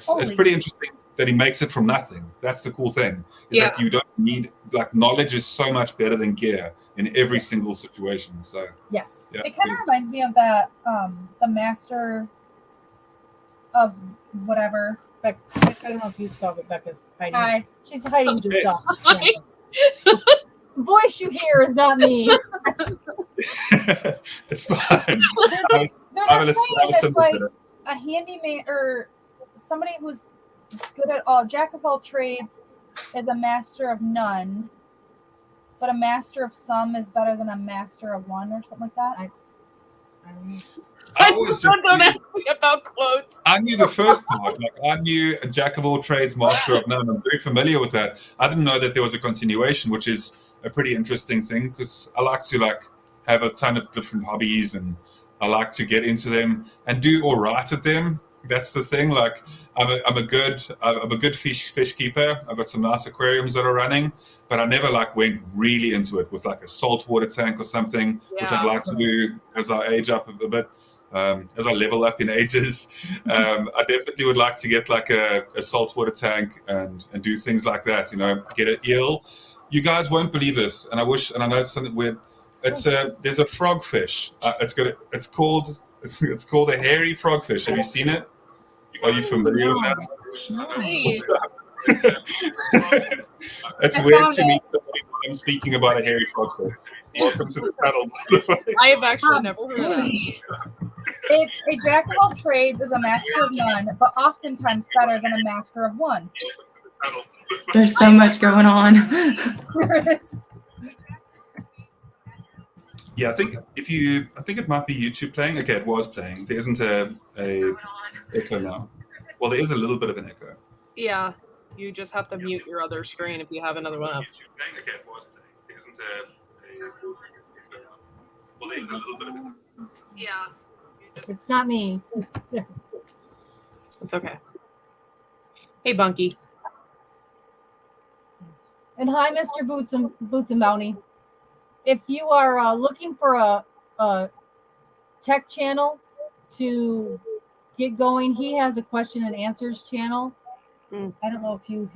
So it's pretty interesting that he makes it from nothing. That's the cool thing, is that you don't need, like, knowledge is so much better than gear in every single situation. So Yes. yeah, It kind of reminds me of that, the master of whatever. I don't know if you saw Rebecca's hiding. Hi. She's hiding just off. The voice you hear is not me. it's fine. There's a saying that's like a handyman or somebody who's good at all, jack of all trades is a master of none, but a master of some is better than a master of one, or something like that. I don't know. Don't ask me about quotes. I knew the first part. Like, I knew a jack of all trades, master of none. I'm very familiar with that. I didn't know that there was a continuation, which is a pretty interesting thing, because I like to have a ton of different hobbies, and I like to get into them and do all right at them. That's the thing. Like, I'm a good fish keeper. I've got some nice aquariums that are running, but I never went really into it with like a saltwater tank or something, which I'd like to do as I age up a bit. As I level up in ages, I definitely would like to get like a saltwater tank and do things like that. Get an eel. You guys won't believe this, and I know it's something weird. There's a frogfish. It's called a hairy frogfish. Have you seen it? Are you familiar with that? Nice. It's weird to me that I'm speaking about a hairy frogfish. Welcome to the panel. I have actually never heard of that. It's a jack of all trades is a master of none, but oftentimes better than a master of one. There's so much going on. Yeah, I think it might be YouTube playing. Okay, it was playing. There isn't a echo now. Well, there is a little bit of an echo. Yeah, you just have to mute your other screen if you have another one up. Okay, it was playing. There isn't a echo now. Well, there is a little bit of an echo. Yeah. It's not me. It's okay. Hey, Bunky. And hi, Mr. Boots and Bounty. If you are looking for a tech channel to get going, he has a question and answers channel. I don't know if you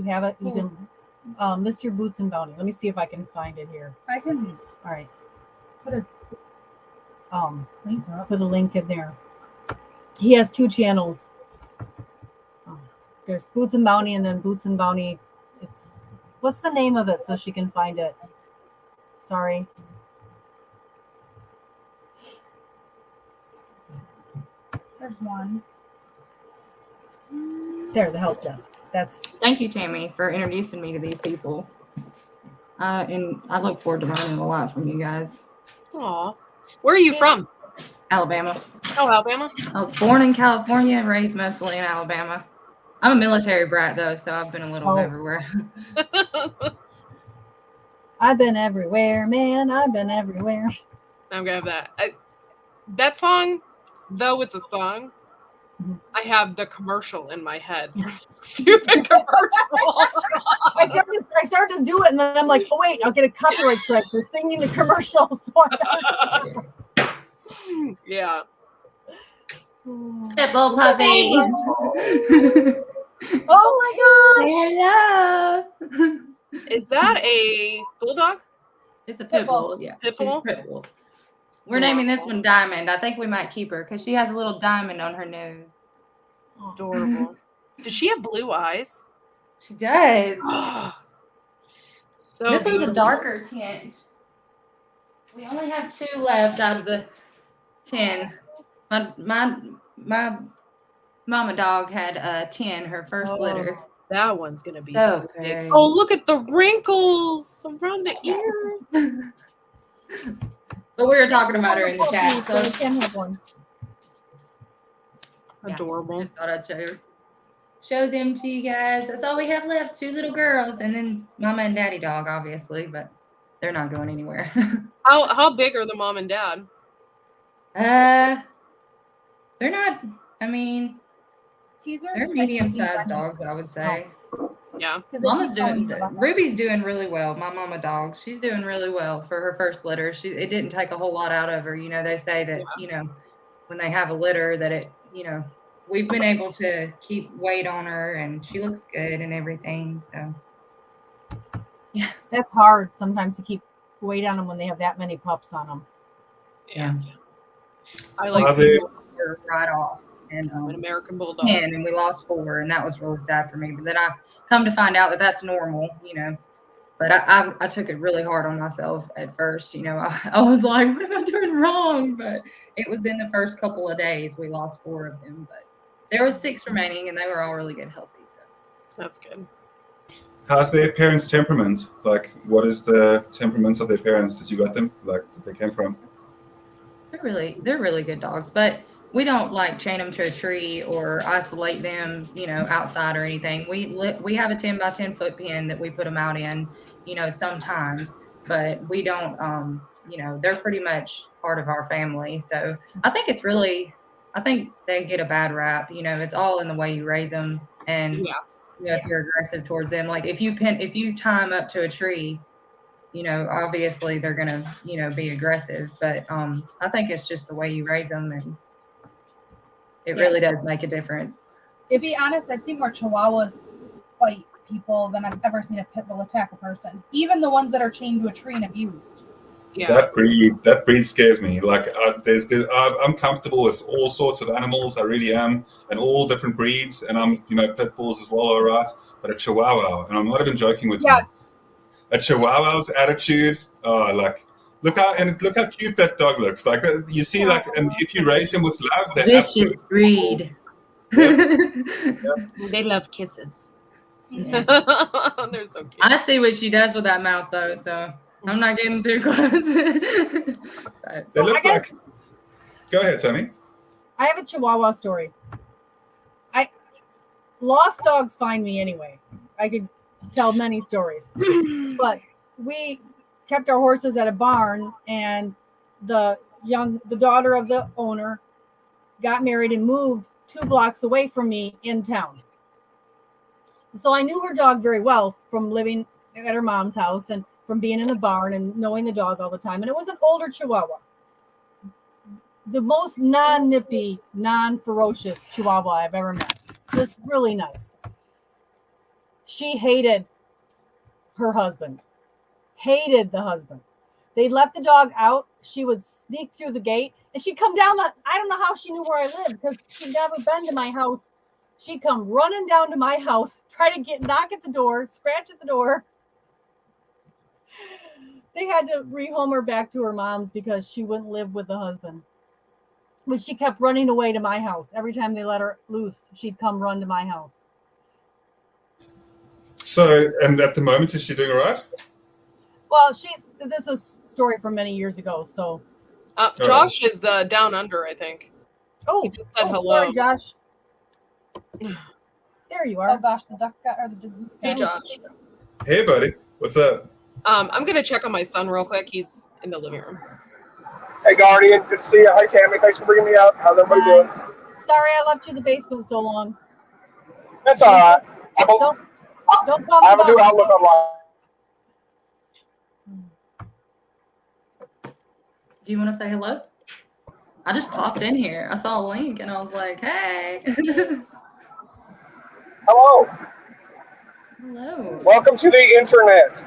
have it. You can, Mr. Boots and Bounty. Let me see if I can find it here. I can. All right. What is? Put a link in there. He has two channels. There's Boots and Bounty, and then Boots and Bounty. What's the name of it so she can find it? Sorry. There's one. There, the help desk. Thank you, Tammy, for introducing me to these people. And I look forward to learning a lot from you guys. Aw. Where are you from? Alabama. Oh, Alabama? I was born in California and raised mostly in Alabama. I'm a military brat, though, so I've been a little everywhere. I've been everywhere, man. I've been everywhere. I'm gonna have that. That song, though it's a song, I have the commercial in my head. Stupid commercial. I started to do it, and then I'm like, oh wait, I'll get a copyright strike for singing the commercial. Yeah. Pitbull puppy. Oh my gosh. Hello. Is that a bulldog? It's a pit bull. Yeah. Pitbull? She's a pit bull. We're naming this one Diamond. I think we might keep her because she has a little diamond on her nose. Adorable. Does she have blue eyes? She does. So this one's beautiful. a darker tint. We only have 2 left out of the 10. My mama dog had 10, her first litter. That one's gonna be So big. pretty. Oh, look at the wrinkles around the ears. But we were talking about her in the chat, so I can't have one. yeah, Adorable. I just thought I'd show her. show them to you guys. That's all we have left. 2 little girls, and then Mama and Daddy dog, obviously, but they're not going anywhere. How big are the mom and dad? They're not. I mean, Teasers. they're medium-sized dogs, I would say. Yeah. Mama's Ruby's doing really well. My mama dog, she's doing really well for her first litter. It didn't take a whole lot out of her. You know, they say that, you know, when they have a litter that it, you know, we've been able to keep weight on her and she looks good and everything. So yeah. That's hard sometimes to keep weight on them when they have that many pups on them. Yeah. I Are like they- Her right off. And an American Bulldog. 10, and we lost 4, and that was really sad for me. But then I come to find out that that's normal, you know. But I took it really hard on myself at first, you know. I was like, what am I doing wrong? But it was in the first couple of days we lost 4 of them. But there was 6 remaining, and they were all really good, healthy. So That's good. How's their parents' temperament? Like, what is the temperaments of their parents that you got them? Like, that they came from? they're really good dogs. But we don't like chain them to a tree or isolate them, you know, outside or anything. We have a 10 by 10 foot pen that we put them out in, you know, sometimes, but we don't, you know, they're pretty much part of our family. So I think they get a bad rap, you know, it's all in the way you raise them. And you know, if you're aggressive towards them, like if you tie them up to a tree, you know, obviously they're going to, you know, be aggressive, but I think it's just the way you raise them, and it really does make a difference. To be honest, I've seen more Chihuahuas fight people than I've ever seen a pit bull attack a person. Even the ones that are chained to a tree and abused. Yeah. That breed scares me. Like, I'm comfortable with all sorts of animals. I really am, and all different breeds. And I'm, you know, pit bulls as well, all right. But a Chihuahua, and I'm not even joking with you. A Chihuahua's attitude, like. Look how cute that dog looks. Like, you see, like, and if you raise them with love, they're Vicious breed. They love kisses. Yeah. They're so cute. I see what she does with that mouth, though, so I'm not getting too close. They look like. Go ahead, Tammy. I have a Chihuahua story. Lost dogs find me anyway. I could tell many stories, but we kept our horses at a barn, and the daughter of the owner got married and moved 2 blocks away from me in town. So I knew her dog very well from living at her mom's house and from being in the barn and knowing the dog all the time. And it was an older Chihuahua, the most non-nippy, non-ferocious Chihuahua I've ever met. Just really nice. She hated her husband. Hated the husband. They left the dog out. She would sneak through the gate, and she'd come down I don't know how she knew where I lived, because she'd never been to my house. She'd come running down to my house, try to knock at the door, scratch at the door. They had to rehome her back to her mom's because she wouldn't live with the husband. But she kept running away to my house. Every time they let her loose, she'd come run to my house. So, and at the moment, is she doing all right? Well, this is a story from many years ago, so. Josh is down under, I think. Oh, He just said hello. Sorry, Josh. There you Oh are. gosh, the duck got, or the goose Hey, got. Josh. Hey, buddy. What's up? I'm gonna check on my son real quick. He's in the living room. Hey, Guardian. Good to see you. Hi, Tammy. Thanks for bringing me up. How's everybody doing? Sorry, I left you in the basement so long. That's all right. Don't call me I have a new Bob. outlook on life. Do you want to say hello? I just popped in here. I saw a link, and I was like, hey. Hello. Hello. Welcome to the internet.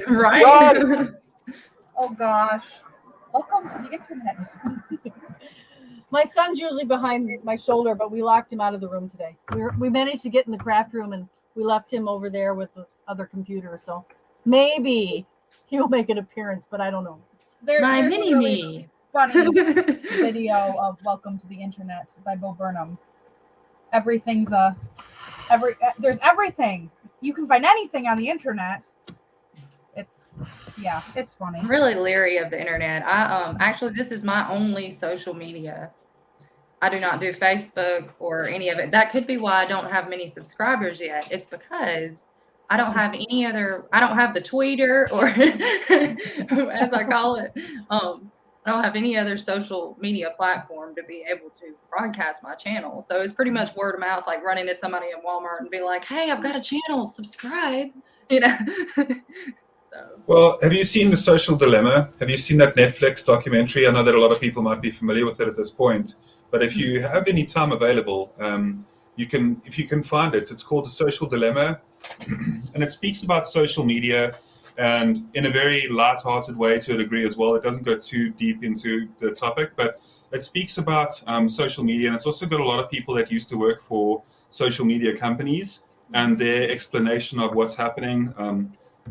Right? Run. Oh gosh. Welcome to the internet. My son's usually behind my shoulder, but we locked him out of the room today. We managed to get in the craft room, and we left him over there with the other computer. So maybe he'll make an appearance, but I don't know. My There's a mini really me. funny video of Welcome to the Internet by Bo Burnham. Everything's there's everything. You can find anything on the internet. It's funny. I'm really leery of the internet. Actually, this is my only social media. I do not do Facebook or any of it. That could be why I don't have many subscribers yet. It's because I don't have any other, I don't have the tweeter or as I call it. I don't have any other social media platform to be able to broadcast my channel. So it's pretty much word of mouth, like running to somebody in Walmart and be like, hey, I've got a channel, subscribe, you know. So. Well, have you seen The Social Dilemma? Have you seen that Netflix documentary? I know that a lot of people might be familiar with it at this point, but if you have any time available, if you can find it, it's called The Social Dilemma, and it speaks about social media and in a very light-hearted way to a degree as well. It doesn't go too deep into the topic, but it speaks about social media, and it's also got a lot of people that used to work for social media companies and their explanation of what's happening,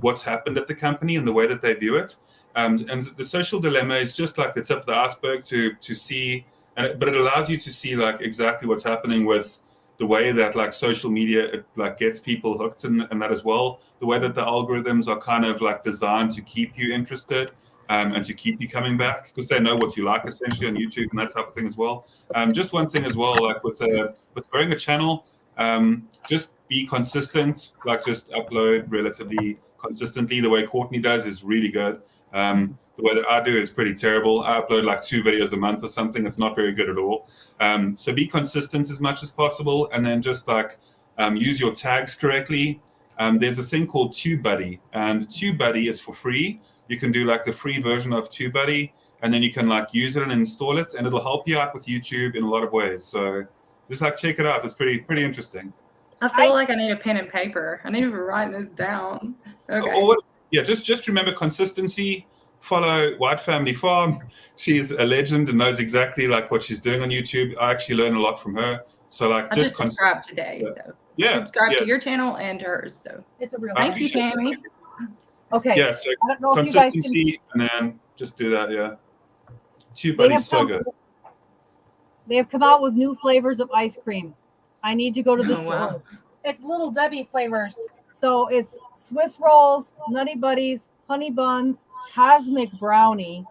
what's happened at the company and the way that they view it. And The Social Dilemma is just like the tip of the iceberg to see, but it allows you to see like exactly what's happening with the way that like social media like gets people hooked and that as well. The way that the algorithms are kind of like designed to keep you interested and to keep you coming back because they know what you like essentially on YouTube and that type of thing as well. Just one thing as well, like with growing a channel, just be consistent, like just upload relatively consistently. The way Courtney does is really good. The way that I do is pretty terrible. I upload like 2 videos a month or something. It's not very good at all. So be consistent as much as possible, and then just like use your tags correctly. There's a thing called TubeBuddy, and TubeBuddy is for free. You can do like the free version of TubeBuddy, and then you can like use it and install it, and it'll help you out with YouTube in a lot of ways. So just like check it out. It's pretty interesting. I feel like I need a pen and paper. I need to write this down. Okay. Just remember consistency. Follow White Family Farm. She's a legend and knows exactly like what she's doing on YouTube. I actually learn a lot from her. So like I just subscribed today. So subscribe to your channel and to hers. So it's a real thank you, Tammy. Okay. Yeah, so consistency and then just do that, yeah. TubeBuddy's so good. They have come out with new flavors of ice cream. I need to go to the store. Wow. It's Little Debbie flavors. So it's Swiss rolls, Nutty Buddies, honey buns, cosmic brownie,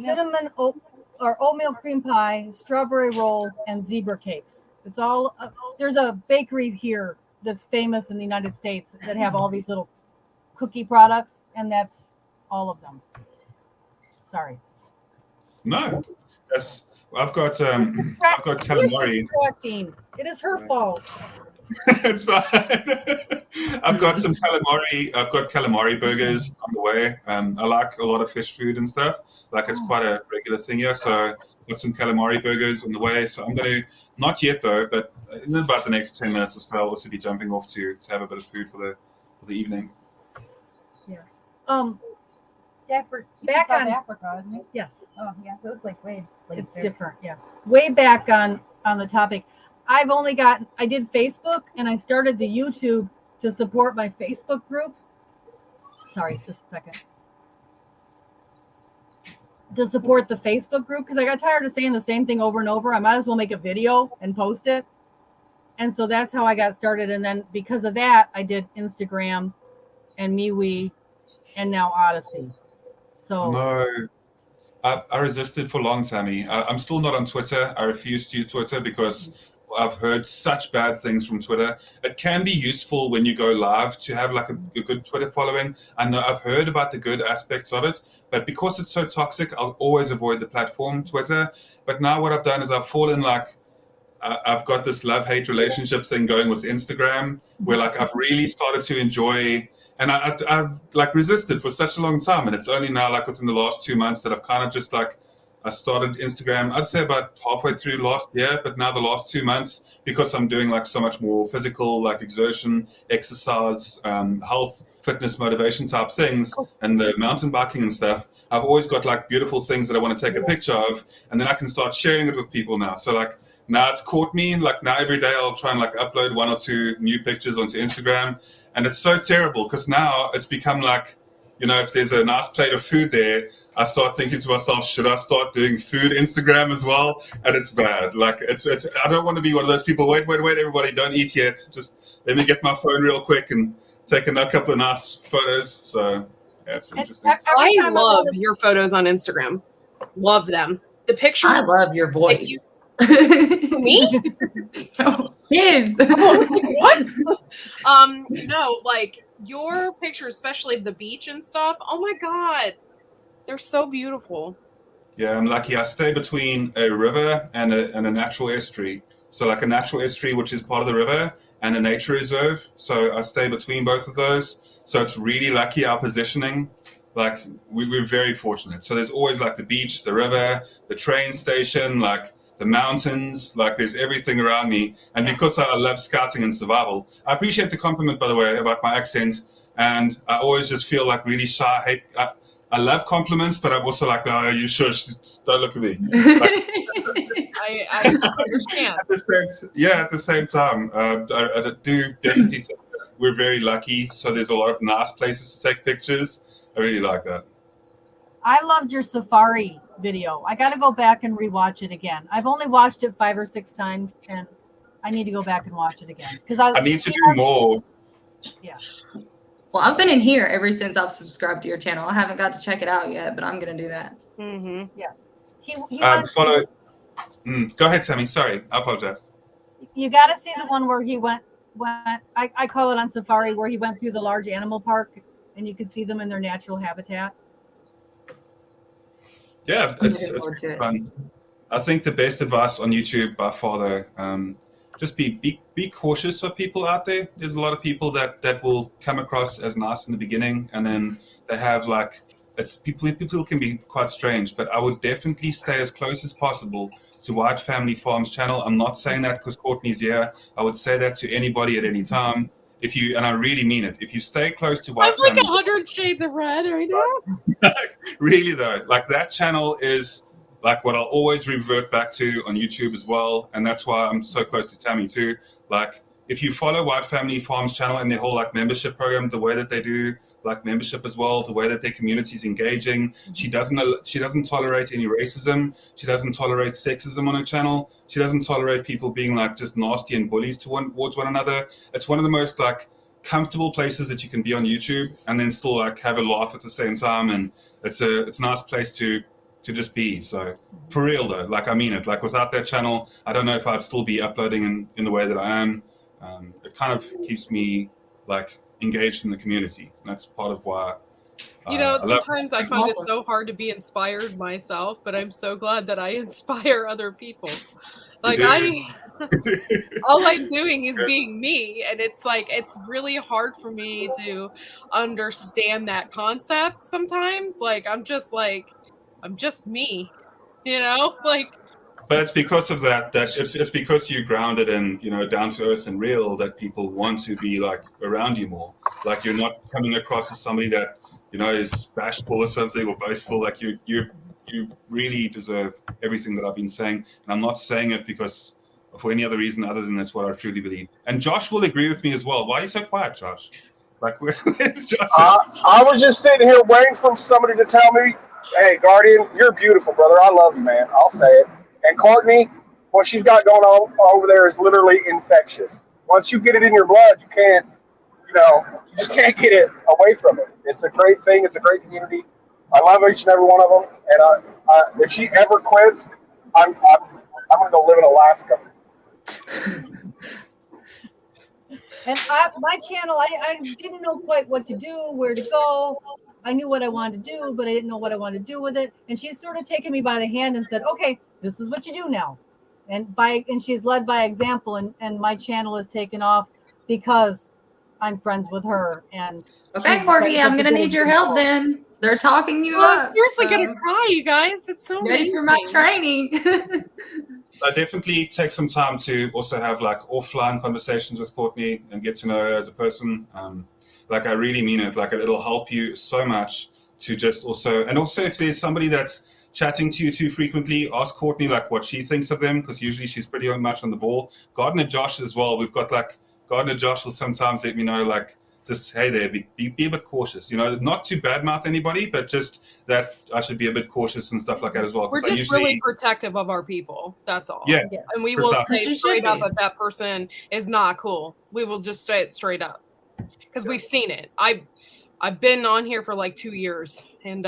cinnamon oatmeal cream pie, strawberry rolls, and zebra cakes. It's all there's a bakery here that's famous in the United States that have all these little cookie products, and that's all of them. Sorry. No, I've got calamari. It is her fault. It's fine. I've got some calamari. I've got calamari burgers on the way. I like a lot of fish food and stuff. Like it's quite a regular thing here. So I've got some calamari burgers on the way. So I'm going to, not yet though, but in about the next 10 minutes or so, I'll also be jumping off to have a bit of food for the evening. Yeah. Yeah, back on Africa, isn't it? Yes. Oh, yeah. So it's like way. It's different. Yeah. Way back on the topic. I did Facebook and I started the YouTube to support my Facebook group. Sorry, just a second. To support the Facebook group because I got tired of saying the same thing over and over. I might as well make a video and post it. And so that's how I got started. And then because of that, I did Instagram and MeWe and now Odyssey. So no, I resisted for long, Tammy. I'm still not on Twitter. I refuse to use Twitter because I've heard such bad things from Twitter. It can be useful when you go live to have like a good Twitter following. I know I've heard about the good aspects of it, but because it's so toxic, I'll always avoid the platform Twitter. But now what I've done is I've fallen like, I've got this love-hate relationship thing going with Instagram where like I've really started to enjoy, and I've like resisted for such a long time. And it's only now like within the last 2 months that I've kind of just like, I started Instagram, I'd say about halfway through last year, but now the last 2 months, because I'm doing like so much more physical, like exertion, exercise, health, fitness, motivation type things, and the mountain biking and stuff, I've always got like beautiful things that I want to take a picture of, and then I can start sharing it with people now. So like now it's caught me, like now every day I'll try and like upload 1 or 2 new pictures onto Instagram, and it's so terrible because now it's become like, you know, if there's a nice plate of food there, I start thinking to myself, should I start doing food Instagram as well? And it's bad. Like it's I don't want to be one of those people, wait, everybody, don't eat yet. Just let me get my phone real quick and take a couple of nice photos. So yeah, it's interesting. I love your photos on Instagram. Love them. The pictures. I love your voice. Me? No, his. I was like, what? No, like your pictures, especially the beach and stuff. Oh my God. They're so beautiful. Yeah, I'm lucky. I stay between a river and a natural estuary. So like a natural estuary, which is part of the river, and a nature reserve. So I stay between both of those. So it's really lucky our positioning. Like we're very fortunate. So there's always like the beach, the river, the train station, like the mountains, like there's everything around me. And because I love scouting and survival, I appreciate the compliment, by the way, about my accent. And I always just feel like really shy. I love compliments, but I'm also like, no, you shush, don't look at me. Like, I understand. at the same time, I do definitely think that we're very lucky. So there's a lot of nice places to take pictures. I really like that. I loved your safari video. I got to go back and rewatch it again. I've only watched it 5 or 6 times, and I need to go back and watch it again because I need to do more. Yeah. Well, I've been in here ever since I've subscribed to your channel. I haven't got to check it out yet, but I'm going to do that. Mm-hmm. Yeah. He Follow. Go ahead, Sammy. Sorry, I apologize. You got to see the one where he went. I call it on safari, where he went through the large animal park, and you could see them in their natural habitat. Yeah, it's fun. I think the best advice on YouTube by far, though, just be cautious of people out there. There's a lot of people that will come across as nice in the beginning, and then they have like people can be quite strange. But I would definitely stay as close as possible to White Family Farms channel. I'm not saying that because Courtney's here. I would say that to anybody at any time. If you, and I really mean it, if you stay close to White I'm like Family, 100 shades of red right now. really though, like that channel is like what I'll always revert back to on YouTube as well. And that's why I'm so close to Tammy too. Like if you follow White Family Farms channel and their whole like membership program, the way that they do like membership as well, the way that their community is engaging, she doesn't tolerate any racism. She doesn't tolerate sexism on her channel. She doesn't tolerate people being like just nasty and bullies towards one another. It's one of the most like comfortable places that you can be on YouTube and then still like have a laugh at the same time. And it's a nice place to just be. So for real though, like I mean it, like without that channel, I don't know if I'd still be uploading in the way that I am. It kind of keeps me like engaged in the community. And that's part of why. Sometimes I find it so hard to be inspired myself, but I'm so glad that I inspire other people. Like all I'm doing is being me, and it's like it's really hard for me to understand that concept sometimes. Like I'm just me, like. But it's because of that it's because you're grounded and down to earth and real that people want to be like around you more. Like you're not coming across as somebody that is bashful or something or boastful. Like you really deserve everything that I've been saying, and I'm not saying it because for any other reason other than that's what I truly believe. And Josh will agree with me as well. Why are you so quiet, Josh? Like where's Josh? I was just sitting here waiting for somebody to tell me, "Hey, Guardian, you're beautiful, brother. I love you, man." I'll say it. And Courtney, what she's got going on over there is literally infectious. Once you get it in your blood, you can't, you just can't get it away from it. It's a great thing. It's a great community. I love each and every one of them. And if she ever quits, I'm going to go live in Alaska. And my channel, I didn't know quite what to do, where to go. I knew what I wanted to do, but I didn't know what I wanted to do with it. And she's sort of taken me by the hand and said, "Okay, this is what you do now." And she's led by example, and my channel has taken off because I'm friends with her. And okay, Courtney, I'm gonna need your help then. They're talking you up. I'm seriously gonna cry, you guys. It's so ready amazing. for my training. I definitely take some time to also have like offline conversations with Courtney and get to know her as a person. Like I really mean it. Like it'll help you so much to just also if there's somebody that's chatting to you too frequently, ask Courtney like what she thinks of them, because usually she's pretty much on the ball. Gardner Josh as well. We've got like Gardner Josh will sometimes let me know like just hey there, be a bit cautious. Not to badmouth anybody, but just that I should be a bit cautious and stuff like that as well. We're just really protective of our people. That's all. Yeah. And we will say straight up if that person is not cool. We will just say it straight up. Because we've seen it. I've been on here for like 2 years, and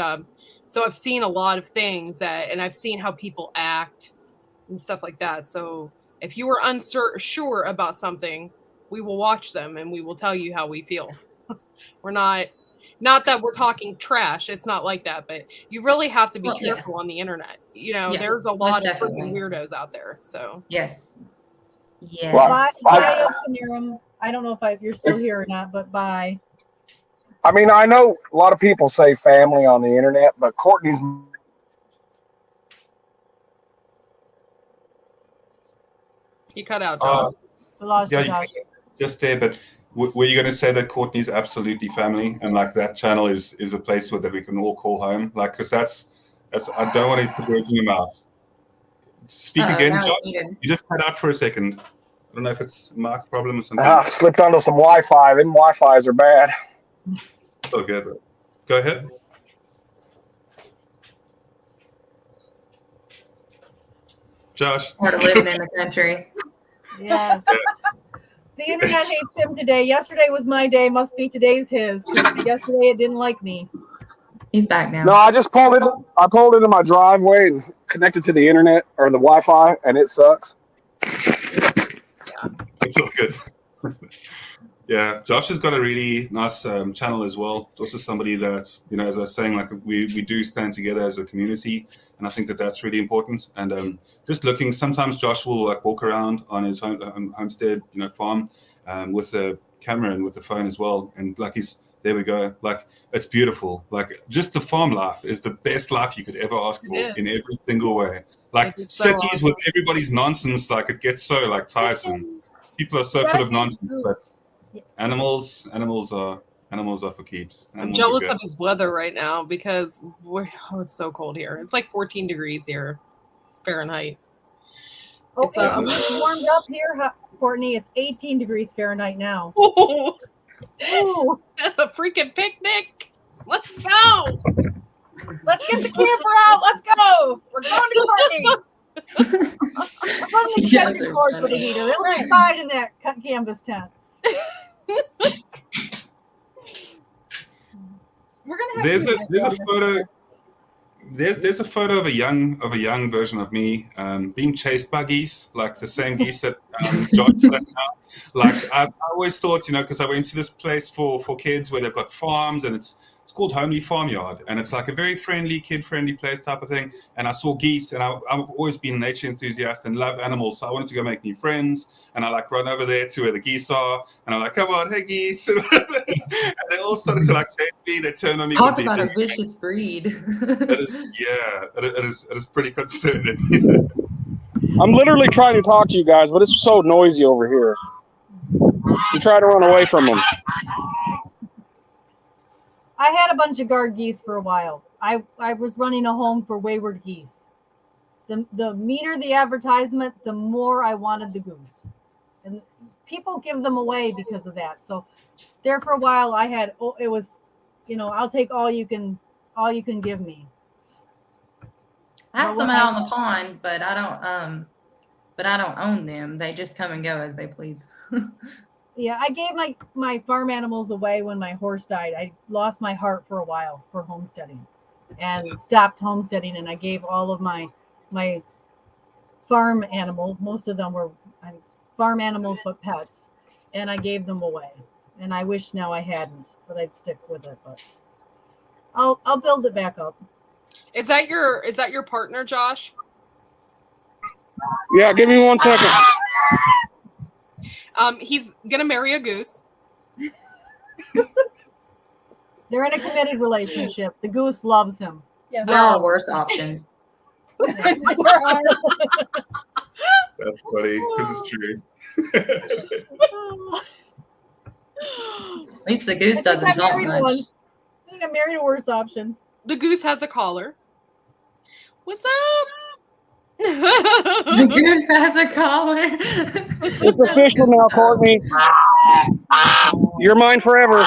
so I've seen a lot of things and I've seen how people act, and stuff like that. So if you are unsure about something, we will watch them and we will tell you how we feel. We're not that we're talking trash. It's not like that, but you really have to be Well, yeah. careful on the internet. You know, Yeah, there's a most lot of definitely. freaking weirdos out there. So Yes. Yes. Well, Bye, Oceanirum. I don't know if you're still here or not, but bye. I mean, I know a lot of people say family on the internet, but Courtney's you cut out, Josh. We lost Yeah, you, you Josh. just there, but were you going to say that Courtney's absolutely family, and like that channel is a place where that we can all call home? Like, because that's I don't want to put words in your mouth. Speak again, now John. it's muted. You just cut out for a second. I don't know if it's a mic problem or something. slipped onto some Wi-Fi. Them Wi-Fi's are bad. It's all good. Go ahead. Josh. Part of living in the country. Yeah. The internet hates him today. Yesterday was my day. Must be today's his. 'Cause yesterday it didn't like me. He's back now. No, I just pulled it. I pulled into my driveway and connected to the internet or the Wi-Fi, and it sucks. It's all good. Yeah, Josh has got a really nice channel as well. It's also somebody that, you know, as I was saying, like we do stand together as a community, and I think that that's really important. And just looking, sometimes Josh will like walk around on his homestead, you know, farm with a camera and with a phone as well, and like there we go. Like, it's beautiful. Like, just the farm life is the best life you could ever ask for in every single way. Like, so cities awesome. with everybody's nonsense, like, it gets so, like, tiresome. People are so full of nonsense, but animals are for keeps. I'm Animals jealous are good. of his weather right now because it's so cold here. It's like 14 degrees here, Fahrenheit. Oh, It's, it's warmed up here, Courtney. It's 18 degrees Fahrenheit now. Ooh. A freaking picnic. Let's go. Let's get the camper out. Let's go. We're going to Courtney's. I'm going to check the cord for the heater. It'll be fine in that canvas tent. We're gonna have There's a photo. There's a photo of a young version of me being chased by geese, like the same geese that Josh let out. Like I always thought, you know, because I went to this place for kids where they've got farms, and it's called Homely Farmyard, and it's like a very friendly, kid-friendly place type of thing. And I saw geese, and I've always been a nature enthusiast and love animals, so I wanted to go make new friends. And I like run over there to where the geese are, and I'm like, "Come on, hey geese!" And they all started to like chase me. They turned on me. Talk about a vicious breed. It is pretty concerning. I'm literally trying to talk to you guys, but it's so noisy over here. You try to run away from them. I had a bunch of guard geese for a while. I was running a home for wayward geese. The meaner the advertisement, the more I wanted the goose. And people give them away because of that. So there for a while I had, it was, you know, I'll take all you can give me. I have some out on the pond, but I don't own them. They just come and go as they please. Yeah, I gave my farm animals away when my horse died. I lost my heart for a while for homesteading and stopped homesteading, and I gave all of my farm animals, most of them were farm animals but pets, and I gave them away. And I wish now I hadn't, but I'd stick with it. But I'll build it back up. Is that your partner, Josh? Yeah, give me 1 second. He's gonna marry a goose. They're in a committed relationship. The goose loves him. Yeah, There are worse options. That's funny because it's true. At least the goose doesn't talk much. I think I married a worse option. The goose has a collar. What's up? The goose has a collar. It's official now, Courtney. You're mine forever.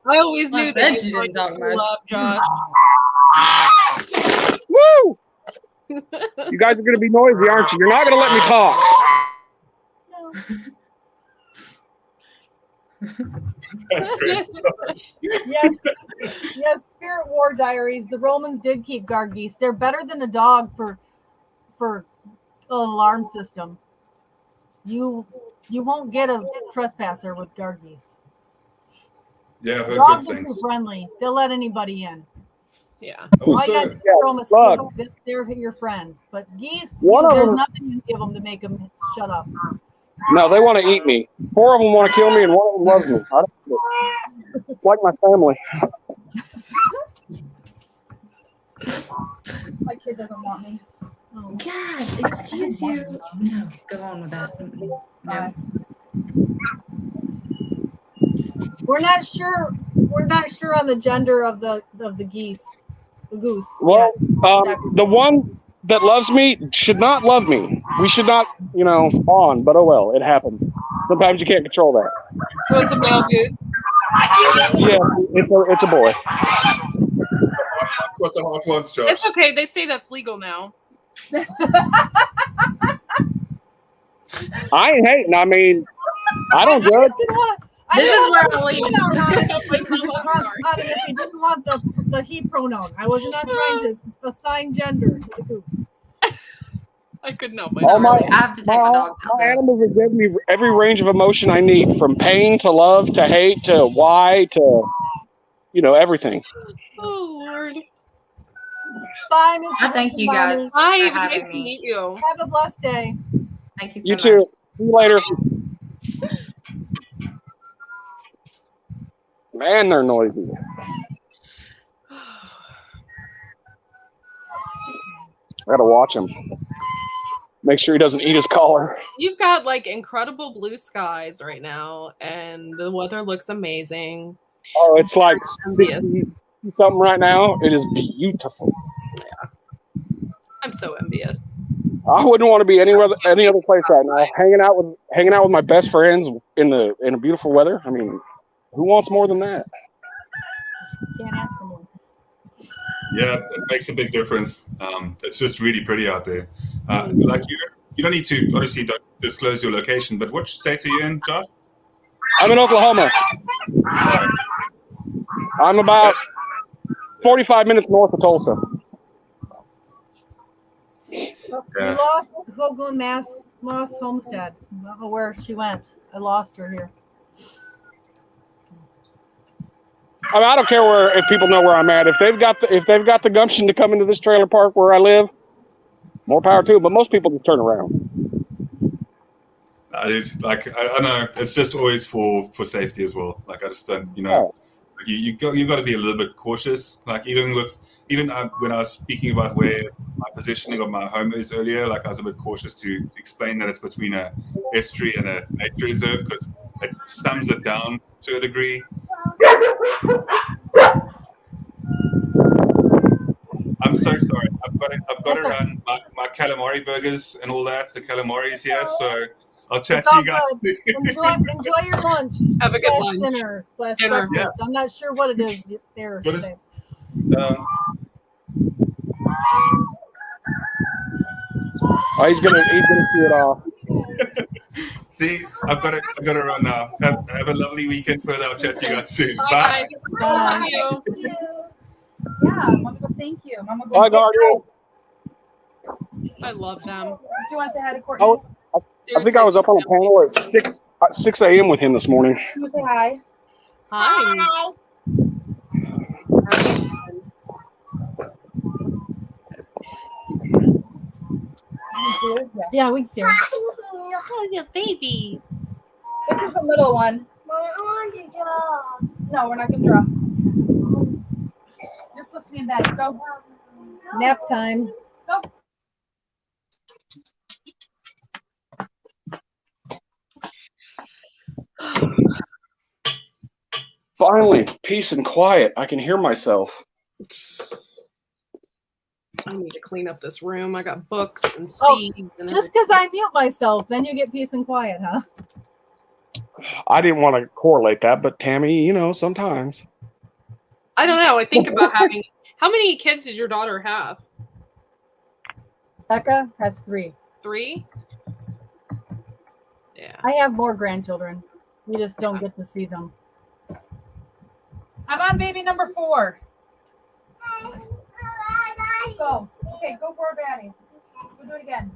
I always knew said that she you didn't talk much. love Josh. Woo! You guys are going to be noisy, aren't you? You're not going to let me talk. That's great. Yes, Spirit War Diaries. The Romans did keep guard geese. They're better than a dog for alarm system. You won't get a trespasser with guard geese. Yeah, I've heard good Dogs are too things. friendly. They'll let anybody in. Yeah. All you got Also, to throw them a look. stick. They're your friends. But geese, One of there's them- nothing you can give them to make them shut up. No, they want to eat me. 4 of them want to kill me, and 1 of them loves me. I don't, it's like my family. My kid doesn't want me. Oh. Gosh, excuse you. No, go on with that. No. We're not sure on the gender of the geese. The goose. Well, the one that loves me should not love me. We should not, on. But oh well, it happened. Sometimes you can't control that. So it's a male goose. Yeah, it's a boy. that's what the heart wants, Josh. It's okay. They say that's legal now. I ain't hating. I mean, I don't I judge. just didn't want. I This didn't is want where I leave. the pronoun on it. Sorry. On it if he didn't want the he pronoun. I was not trying to assign gender to the goose. I couldn't help All myself. I have to take my dogs out my there. animals have given me every range of emotion I need, from pain to love to hate to why to, everything. Oh Lord. Bye, Mr. I thank you guys. Boners. Hi, for it was nice having to me. meet you. Have a blessed day. Thank you so You much. too. See you later. Man, they're noisy. I gotta watch him. Make sure he doesn't eat his collar. You've got like incredible blue skies right now, and the weather looks amazing. Oh, it's like Envious. 60 something right now. It is beautiful. I'm so envious. I wouldn't want to be any other place right now. Hanging out with my best friends in a beautiful weather. I mean, who wants more than that? Can't ask for more. Yeah, it makes a big difference. It's just really pretty out there. Like you don't need to obviously don't disclose your location, but which state are you in, Josh? I'm in Oklahoma. I'm about 45 minutes north of Tulsa. We Yeah. lost Hoagland, Moss Homestead. I don't know where she went. I lost her here. I mean, I don't care if people know where I'm at. If they've got the gumption to come into this trailer park where I live, more power to them. But most people just turn around. I don't know. It's just always for safety as well. Like I just don't, you got to be a little bit cautious. Like even when I was speaking about where my positioning of my home is earlier, like I was a bit cautious to explain that it's between a estuary and a nature reserve because it sums it down to a degree. I'm so sorry. I've got to run my calamari burgers and all that. The calamaris here, so I'll chat It's to all you guys. good. Enjoy your lunch. Have a good / lunch. dinner / Dinner. breakfast. I'm not sure what it is there What is- today. He's gonna see it off. See, I've got to run now. Have a lovely weekend further. I'll chat to you guys soon. Bye, Bye. guys. Love you. Yeah, Mama go thank you. Mama go. Bye, Gabriel. I love them. Do you want to say hi to Courtney? Oh, I think I was up on a panel at 6 a.m. with him this morning. You want to say hi? Hi. Yeah, we can see her. How's your babies? This is the middle one. No, we're not going to draw. You're supposed to be in bed. Go. Nap time. Go. Finally, peace and quiet. I can hear myself. I need to clean up this room. I got books and Oh, seeds. And Just because I mute myself, then you get peace and quiet, huh? I didn't want to correlate that, but Tammy, sometimes. I don't know. I think about having. How many kids does your daughter have? Becca has 3. 3? Yeah. I have more grandchildren. We just don't get to see them. I'm on baby number 4. Go. Okay, go for Daddy. We'll do it again.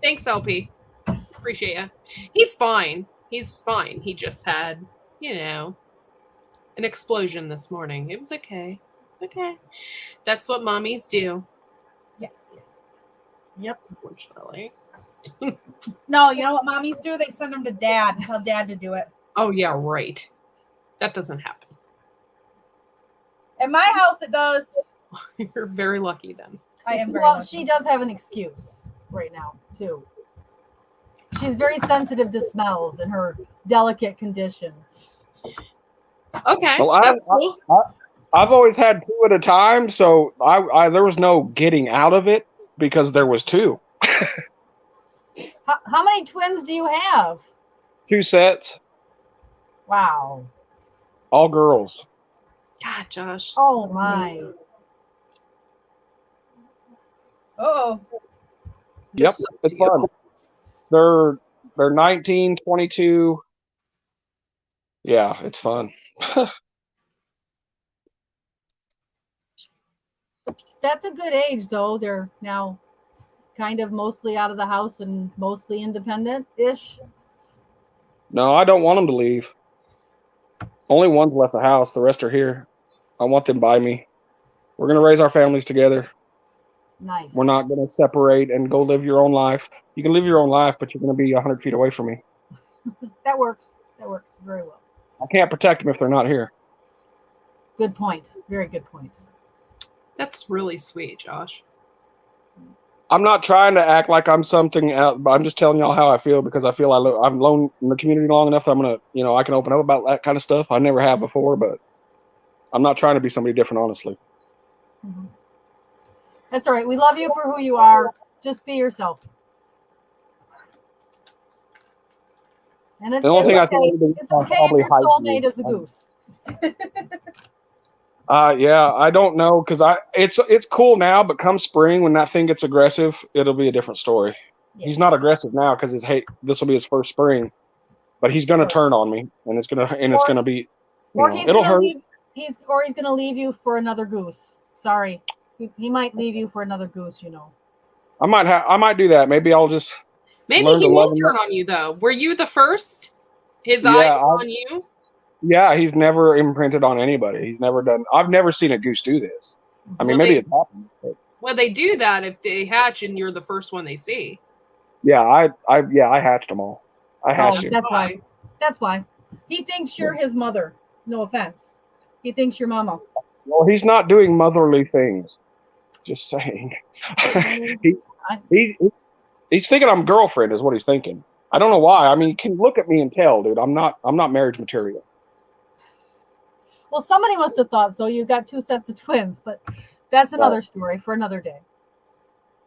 Thanks, LP. Appreciate you. He's fine. He's fine. He just had, an explosion this morning. It was okay. It's okay. That's what mommies do. Yes. Yep. Unfortunately. No, you know what mommies do? They send them to dad and tell dad to do it. Oh, yeah, right. That doesn't happen. In my house, it does. You're very lucky then. I am very Well, lucky. she does have an excuse right now, too. She's very sensitive to smells in her delicate condition. Okay. Well, That's cool. I've always had 2 at a time, so I there was no getting out of it because there was 2. How many twins do you have? 2 sets, Wow. all girls. God, Josh. Oh, my. Uh-oh. Yep, So it's cute. fun. They're 19, 22. Yeah, it's fun. That's a good age, though. They're now kind of mostly out of the house and mostly independent-ish. No, I don't want them to leave. Only one's left the house. The rest are here. I want them by me. We're going to raise our families together. Nice. We're not going to separate and go live your own life. You can live your own life, but you're going to be 100 feet away from me. That works. That works very well. I can't protect them if they're not here. Good point. Very good point. That's really sweet, Josh. I'm not trying to act like I'm something else, but I'm just telling y'all how I feel because I feel I'm alone in the community long enough that I'm going to, I can open up about that kind of stuff. I never have before, but I'm not trying to be somebody different, honestly. Mm-hmm. That's all right. We love you for who you are. Just be yourself. And it's, The only thing I okay. think It's okay if probably your hide soulmate you. is a goose. Yeah, I don't know because it's cool now, but come spring when that thing gets aggressive, it'll be a different story. Yeah. He's not aggressive now because this will be his first spring, but he's gonna turn on me, and it's gonna be, it'll hurt. He's gonna leave you for another goose. Sorry, he might leave you for another goose. I might do that. Maybe I'll just Maybe learn he to love will him. turn on you, though. Were you the first? His Yeah, eyes were on you? Yeah, he's never imprinted on anybody. He's never done. I've never seen a goose do this. I mean, Well, maybe it's happened. But Well, they do that if they hatch and you're the first one they see. yeah, I hatched them all. I hatched him. That's why. That's why. He thinks you're his mother. No offense. He thinks you're mama. Well, he's not doing motherly things. Just saying. he's thinking I'm girlfriend is what he's thinking. I don't know why. I mean, you can look at me and tell, dude. I'm not marriage material. Well, somebody must have thought so. You've got 2 sets of twins, but that's another story for another day.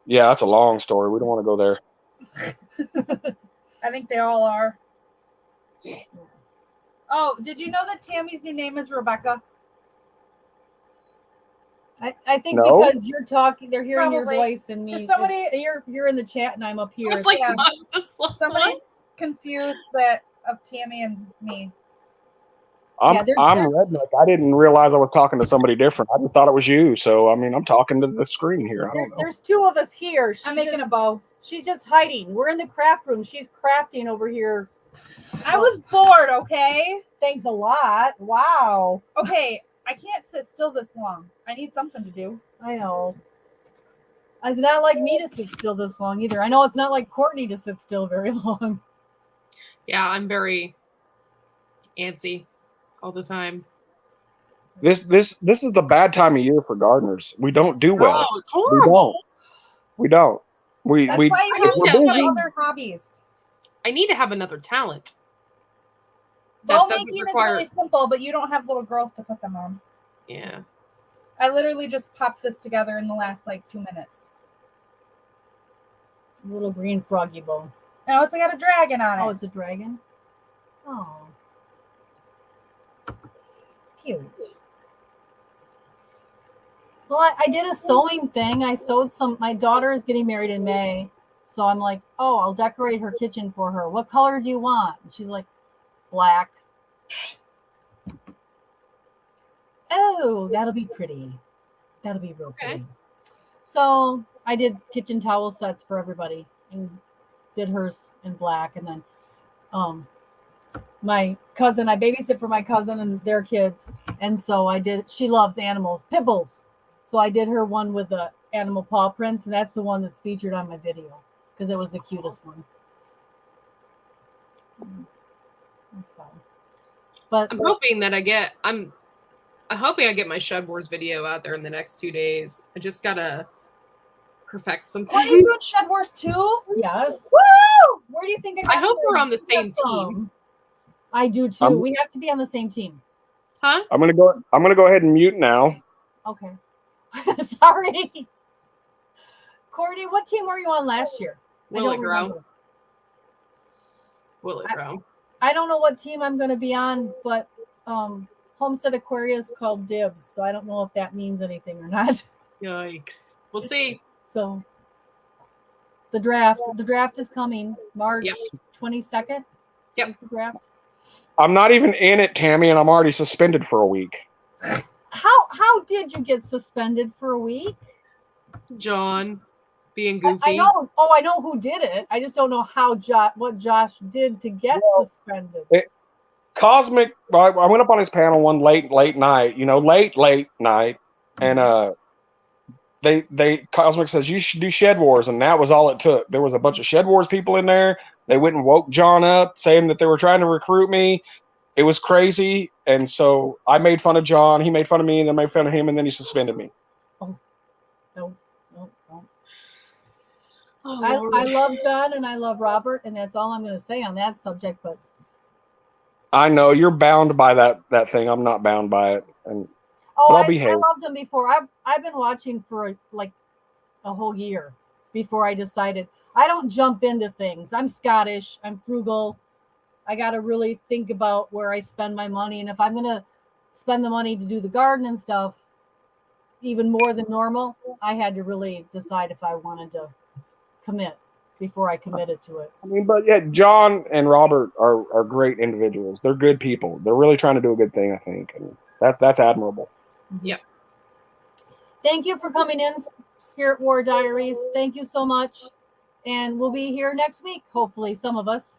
Yeah, that's a long story. We don't want to go there. I think they all are. Oh, did you know that Tammy's new name is Rebecca? I think No. because you're talking, they're hearing Probably. your voice and me. Somebody- You're in the chat and I'm up here. It's like, Yeah. it's like Somebody's confused that of Tammy and me. I'm there's- redneck. I didn't realize I was talking to somebody different. I just thought it was you. So I mean, I'm talking to the screen here. I don't know. There's 2 of us here. I'm making a bow. She's just hiding. We're in the craft room. She's crafting over here. I was bored, okay? Thanks a lot. Wow. Okay, I can't sit still this long. I need something to do. I know. It's not like me to sit still this long either. I know it's not like Courtney to sit still very long. Yeah, I'm very antsy all the time. This is the bad time of year for gardeners. We don't do well. Oh, it's horrible. We don't. We That's we why you I have need to that, have like- other hobbies. I need to have another talent. Bow That doesn't making require. is really simple, but you don't have little girls to put them on. Yeah. I literally just popped this together in the last 2 minutes. Little green froggy bow. Now it's got a dragon on it. Oh, it's a dragon? Oh. Cute. Well, I did a sewing thing. I sewed my daughter is getting married in May. So I'm like, oh, I'll decorate her kitchen for her. What color do you want? And she's like, black. Oh, that'll be pretty. That'll be real pretty. Okay. So I did kitchen towel sets for everybody. And did hers in black, and then my cousin, I babysit for my cousin and their kids, and so I did. She loves animals, pit bulls, so I did her one with the animal paw prints, and that's the one that's featured on my video because it was the cutest one. So, but I'm hoping that I'm hoping I get my Shed Wars video out there in the next 2 days. I just gotta perfect some Are you doing things. Shed Wars too? yes, Woo! Where do you think I hope we're that on the same from? team. I do too. We have to be on the same team. Huh? I'm gonna go ahead and mute now. Okay. Sorry. Courtney, what team were you on last year? Will it grow? remember. Will it grow? I don't know what team I'm going to be on, but Homestead Aquarius called dibs, so I don't know if that means anything or not. Yikes. We'll see. So the draft is coming March 22nd. Yep. Is the draft. I'm not even in it, Tammy, and I'm already suspended for a week. How did you get suspended for a week? John being goofy. I know. Oh, I know who did it. I just don't know what Josh did to get suspended. Cosmic. I went up on his panel one late night. Late night, and they Cosmic says you should do Shed Wars, and that was all it took. There was a bunch of Shed Wars people in there. They went and woke John up, saying that they were trying to recruit me. It was crazy, and so I made fun of John. He made fun of me, and then made fun of him, and then he suspended me. No. Oh, I love John and I love Robert, and that's all I'm going to say on that subject. But I know you're bound by that thing. I'm not bound by it, but I'll behave. I loved him before. I've been watching for like a whole year before I decided. I don't jump into things. I'm Scottish. I'm frugal. I got to really think about where I spend my money, and if I'm going to spend the money to do the garden and stuff, even more than normal, I had to really decide if I wanted to commit before I committed to it. I mean, but yeah, John and Robert are great individuals. They're good people. They're really trying to do a good thing, I think, and that's admirable. Yep. Thank you for coming in, Spirit War Diaries. Thank you so much, and we'll be here next week. Hopefully, some of us.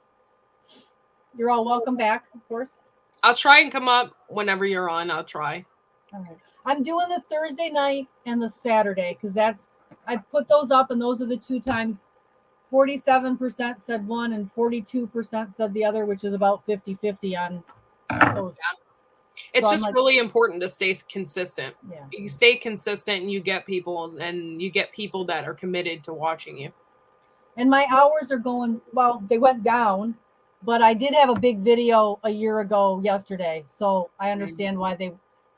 You're all welcome back, of course. I'll try and come up whenever you're on. I'll try. All right. I'm doing the Thursday night and the Saturday because I put those up, and those are the 2 times. 47% said one and 42% said the other, which is about 50-50 on those. Yeah. It's So just really important to stay consistent. Yeah. You stay consistent and you get people that are committed to watching you. And my hours are going, well, they went down, but I did have a big video a year ago yesterday. So I understand why they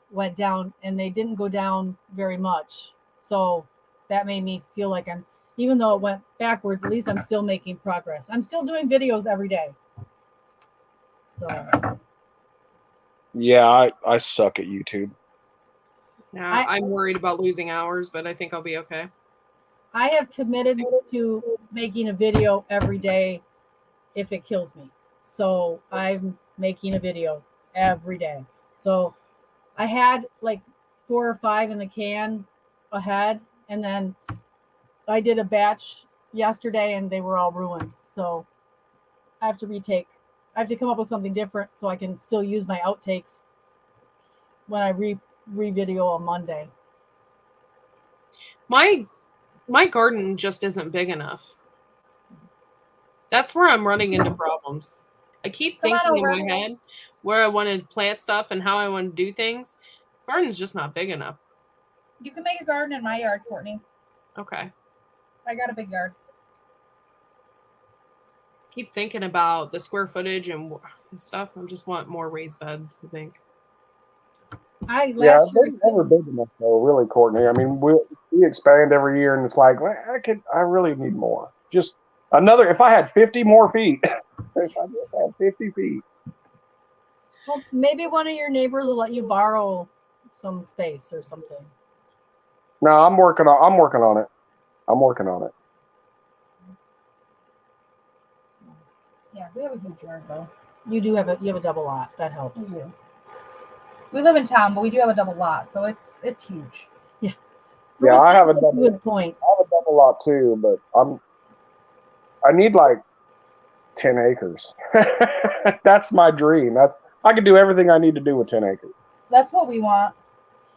went down, and they didn't go down very much. So that made me feel like even though it went backwards, at least I'm still making progress. I'm still doing videos every day. So Yeah, I suck at YouTube. Now I'm worried about losing hours, but I think I'll be okay. I have committed to making a video every day if it kills me. So I'm making a video every day. So I had like 4 or 5 in the can ahead, and then I did a batch yesterday and they were all ruined. So I have to retake. I have to come up with something different so I can still use my outtakes when I re-video on Monday. My garden just isn't big enough. That's where I'm running into problems. I keep thinking in my head where I want to plant stuff and how I want to do things. Garden's just not big enough. You can make a garden in my yard, Courtney. Okay. I got a big yard. Keep thinking about the square footage and stuff. I just want more raised beds, I think. They're never big enough though, really, Courtney. I mean, we expand every year, and it's like, well, I really need more. Just another. If I had 50 more feet, if I just had 50 feet. Well, maybe one of your neighbors will let you borrow some space or something. No, I'm working on it. Yeah, we have a huge yard though. You have a double lot. That helps. We do. We live in town, but we do have a double lot, so it's huge. Yeah. Yeah, I have a double. Good point. I have a double lot too, but I need like 10 acres. That's my dream. I can do everything I need to do with 10 acres. That's what we want.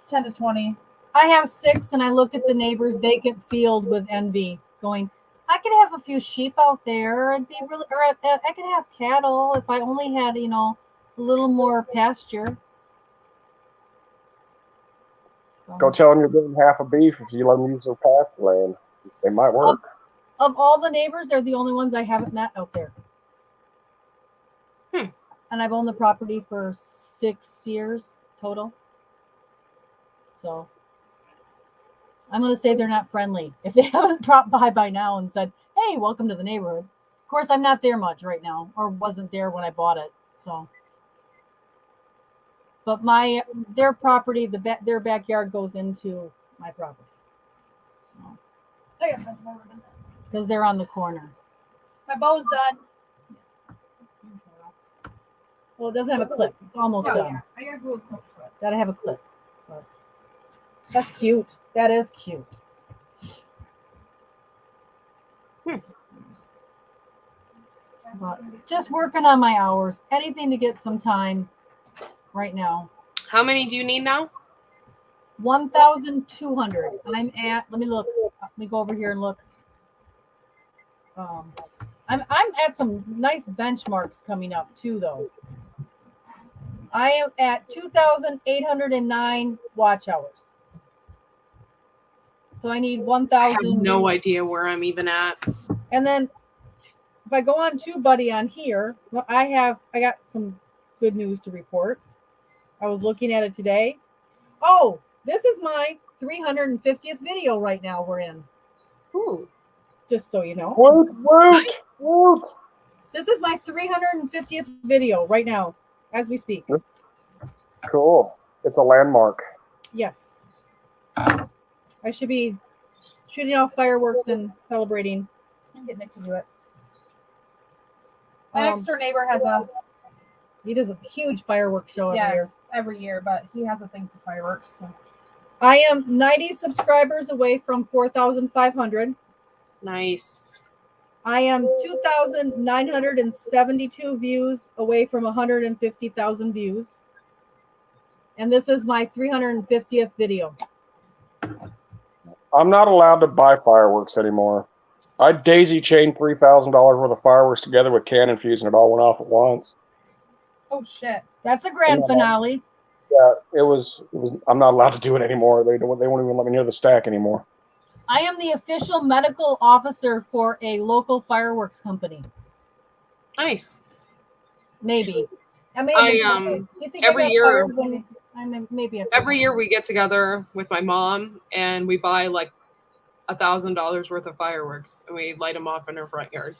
10 to 20. I have 6, and I look at the neighbor's vacant field with envy, going, I could have a few sheep out there. I'd be really, or I could have cattle if I only had, a little more pasture. So, Go tell them you're getting half a beef if you let them use their pasture land. It might work. of all the neighbors, they're the only ones I haven't met out there. And I've owned the property for 6 years total. So I'm going to say they're not friendly if they haven't dropped by now and said, hey, welcome to the neighborhood. Of course, I'm not there much right now, or wasn't there when I bought it. So, but their property, their backyard goes into my property. So, I got friends over there. because they're on the corner. My bow's done. Well, it doesn't have a clip. It's almost done. I got glue clip to it. Gotta have a clip. But that's cute. That is cute. But just working on my hours. Anything to get some time right now. How many do you need now? 1,200. I'm at, let me look. Let me go over here and look. I'm at some nice benchmarks coming up too, though. I am at 2,809 watch hours. So I need 1,000. I have no idea where I'm even at. And then if I go on TubeBuddy on here, well, I got some good news to report. I was looking at it today. Oh, this is my 350th video right now we're in. Ooh. Just so you know. Woot. This is my 350th video right now as we speak. Cool. It's a landmark. Yes. I should be shooting off fireworks and celebrating. I'm getting Nick to do it. My next door neighbor has he does a huge fireworks show every year, but he has a thing for fireworks. So. I am 90 subscribers away from 4,500. Nice. I am 2,972 views away from 150,000 views. And this is my 350th video. I'm not allowed to buy fireworks anymore. I daisy chained $3,000 worth of fireworks together with cannon fuse, and it all went off at once. Oh shit! That's a grand finale. Yeah, it was. I'm not allowed to do it anymore. They won't even let me near the stack anymore. I am the official medical officer for a local fireworks company. Nice. Maybe. Every year Every year we get together with my mom and we buy like $1,000 worth of fireworks and we light them off in her front yard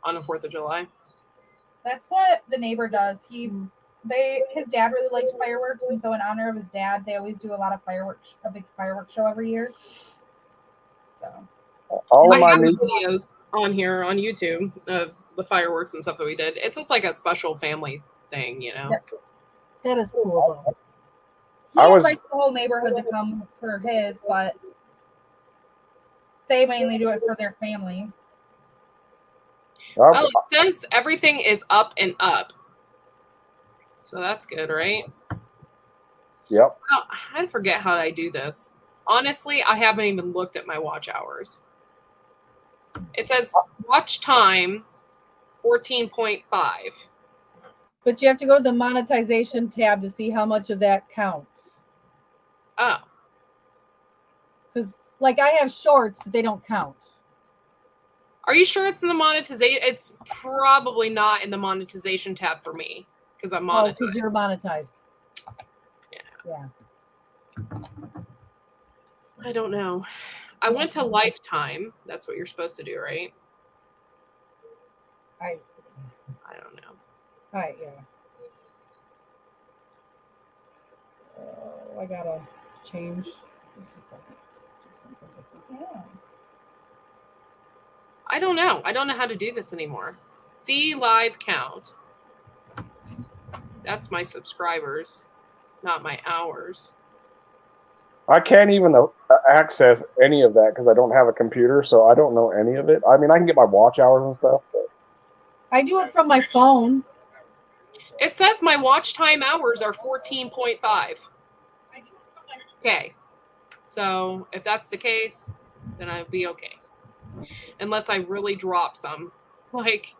on the 4th of July. That's what the neighbor does. His dad really liked fireworks, and so in honor of his dad, they always do a big fireworks show every year. So all I of my have new videos on here on YouTube of the fireworks and stuff that we did. It's just like a special family thing, you know. Yep. That is cool. He invites the whole neighborhood to come for his, but they mainly do it for their family. Oh, it says everything is up and up. So that's good, right? Yep. Oh, I forget how I do this. Honestly, I haven't even looked at my watch hours. It says watch time 14.5. But you have to go to the monetization tab to see how much of that counts. Oh. Because, like, I have shorts, but they don't count. Are you sure it's in the monetization? It's probably not in the monetization tab for me because I'm monetized. Because you're monetized. Yeah. I don't know. I went to Lifetime. That's what you're supposed to do, right? I don't know. All right, yeah. I gotta change. Just a second. Yeah. I don't know. I don't know how to do this anymore. See live count. That's my subscribers, not my hours. I can't even access any of that because I don't have a computer, so I don't know any of it. I mean, I can get my watch hours and stuff. But I do it from my phone. It says my watch time hours are 14.5. Okay. So if that's the case, then I'd be okay. Unless I really drop some. Like,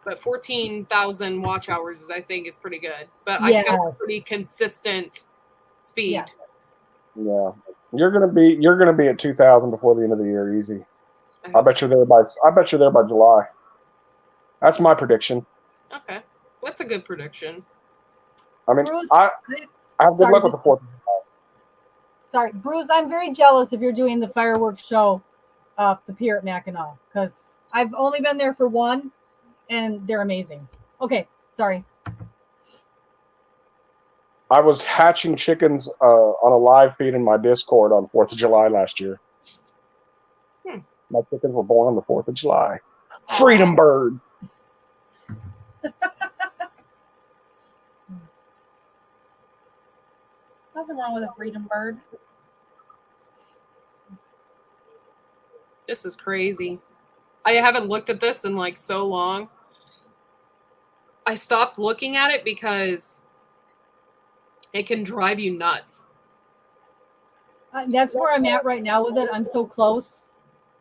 but 14,000 watch hours, I think, is pretty good. But I kept a pretty consistent speed. Yes. Yeah. You're gonna be at 2,000 before the end of the year, easy. I bet you're there by July. That's my prediction. Okay. That's a good prediction. I mean, Bruce, I have good luck with the 4th of July. Sorry, Bruce, I'm very jealous if you're doing the fireworks show off the pier at Mackinac, because I've only been there for one, and they're amazing. Okay, sorry. I was hatching chickens on a live feed in my Discord on 4th of July last year. My chickens were born on the 4th of July. Freedom bird. Nothing wrong with a freedom bird. This is crazy. I haven't looked at this in like so long. I stopped looking at it because it can drive you nuts. That's where I'm at right now with it. I'm so close,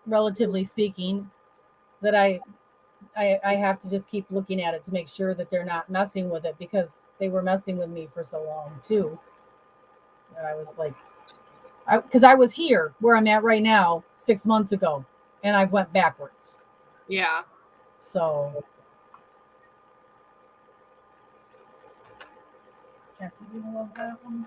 relatively speaking, that I have to just keep looking at it to make sure that they're not messing with it, because they were messing with me for so long too. And I was like, because I was here where I'm at right now 6 months ago, and I've went backwards. Yeah. So. Mm-hmm.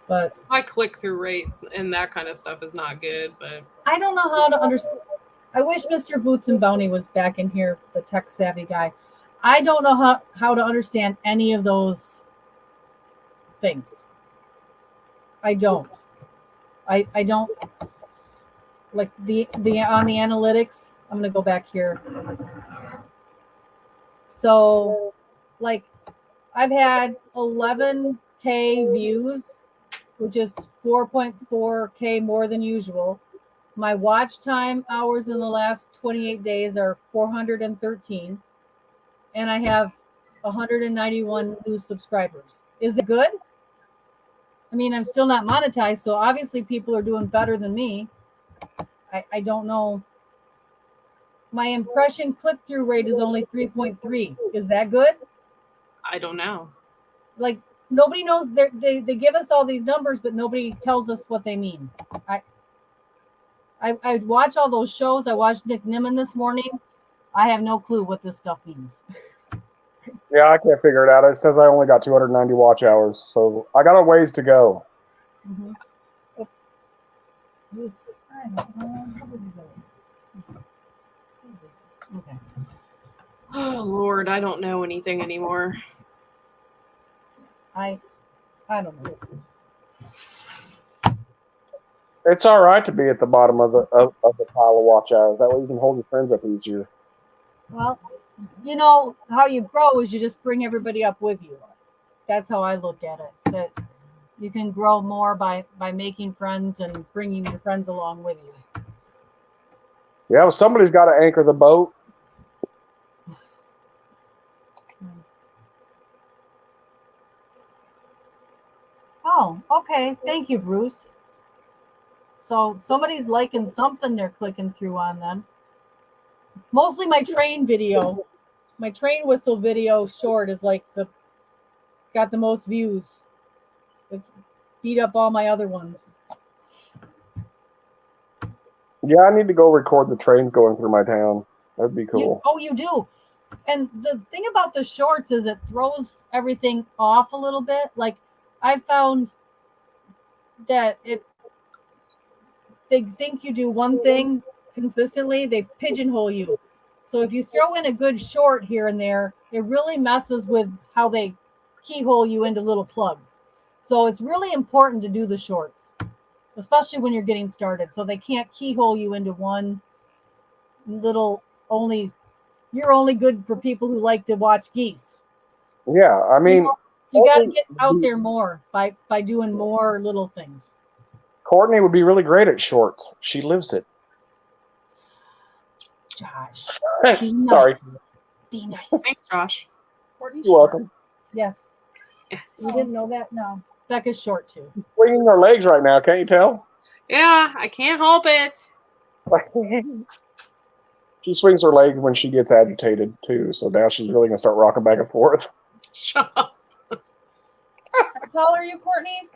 But my click-through rates and that kind of stuff is not good. But I don't know how to understand. I wish Mr. Boots and Bounty was back in here, the tech savvy guy. I don't know how to understand any of those things. I don't. I don't like the on the analytics. I'm gonna go back here. So, like, I've had 11K views, which is 4.4K more than usual. My watch time hours in the last 28 days are 413, and I have 191 new subscribers. Is that good? I mean, I'm still not monetized, so obviously people are doing better than me. I don't know. My impression click-through rate is only 3.3. Is that good? I don't know. Like, nobody knows. They give us all these numbers, but nobody tells us what they mean. I watch all those shows. I watched Nick Nimmin this morning. I have no clue what this stuff means. Yeah, I can't figure it out. It says I only got 290 watch hours, so I got a ways to go. Mm-hmm. Okay. Oh Lord, I don't know anything anymore. I don't know. It's all right to be at the bottom of the pile of watch hours. That way you can hold your friends up easier. Well, you know how you grow is you just bring everybody up with you. That's how I look at it. That you can grow more by making friends and bringing your friends along with you. Yeah, well, somebody's got to anchor the boat. Oh, okay. Thank you, Bruce. So somebody's liking something they're clicking through on then. Mostly my train video. My train whistle video short is like got the most views. It's beat up all my other ones. Yeah, I need to go record the trains going through my town. That'd be cool. You do. And the thing about the shorts is it throws everything off a little bit. Like, I found that they think you do one thing consistently, they pigeonhole you. So if you throw in a good short here and there, it really messes with how they keyhole you into little plugs. So it's really important to do the shorts, especially when you're getting started. So they can't keyhole you into one little you're only good for people who like to watch geese. Yeah, I mean, you got to get out there more by doing more little things. Courtney would be really great at shorts. She lives it. Josh. Sorry. Be nice. Thanks, Josh. Courtney's You're short. welcome. Yes. Yes. You didn't know that? No. Becca's short too. Swinging her legs right now, can't you tell? Yeah, I can't help it. She swings her leg when she gets agitated too, so now she's really gonna start rocking back and forth. Shut up. How tall are you, Courtney?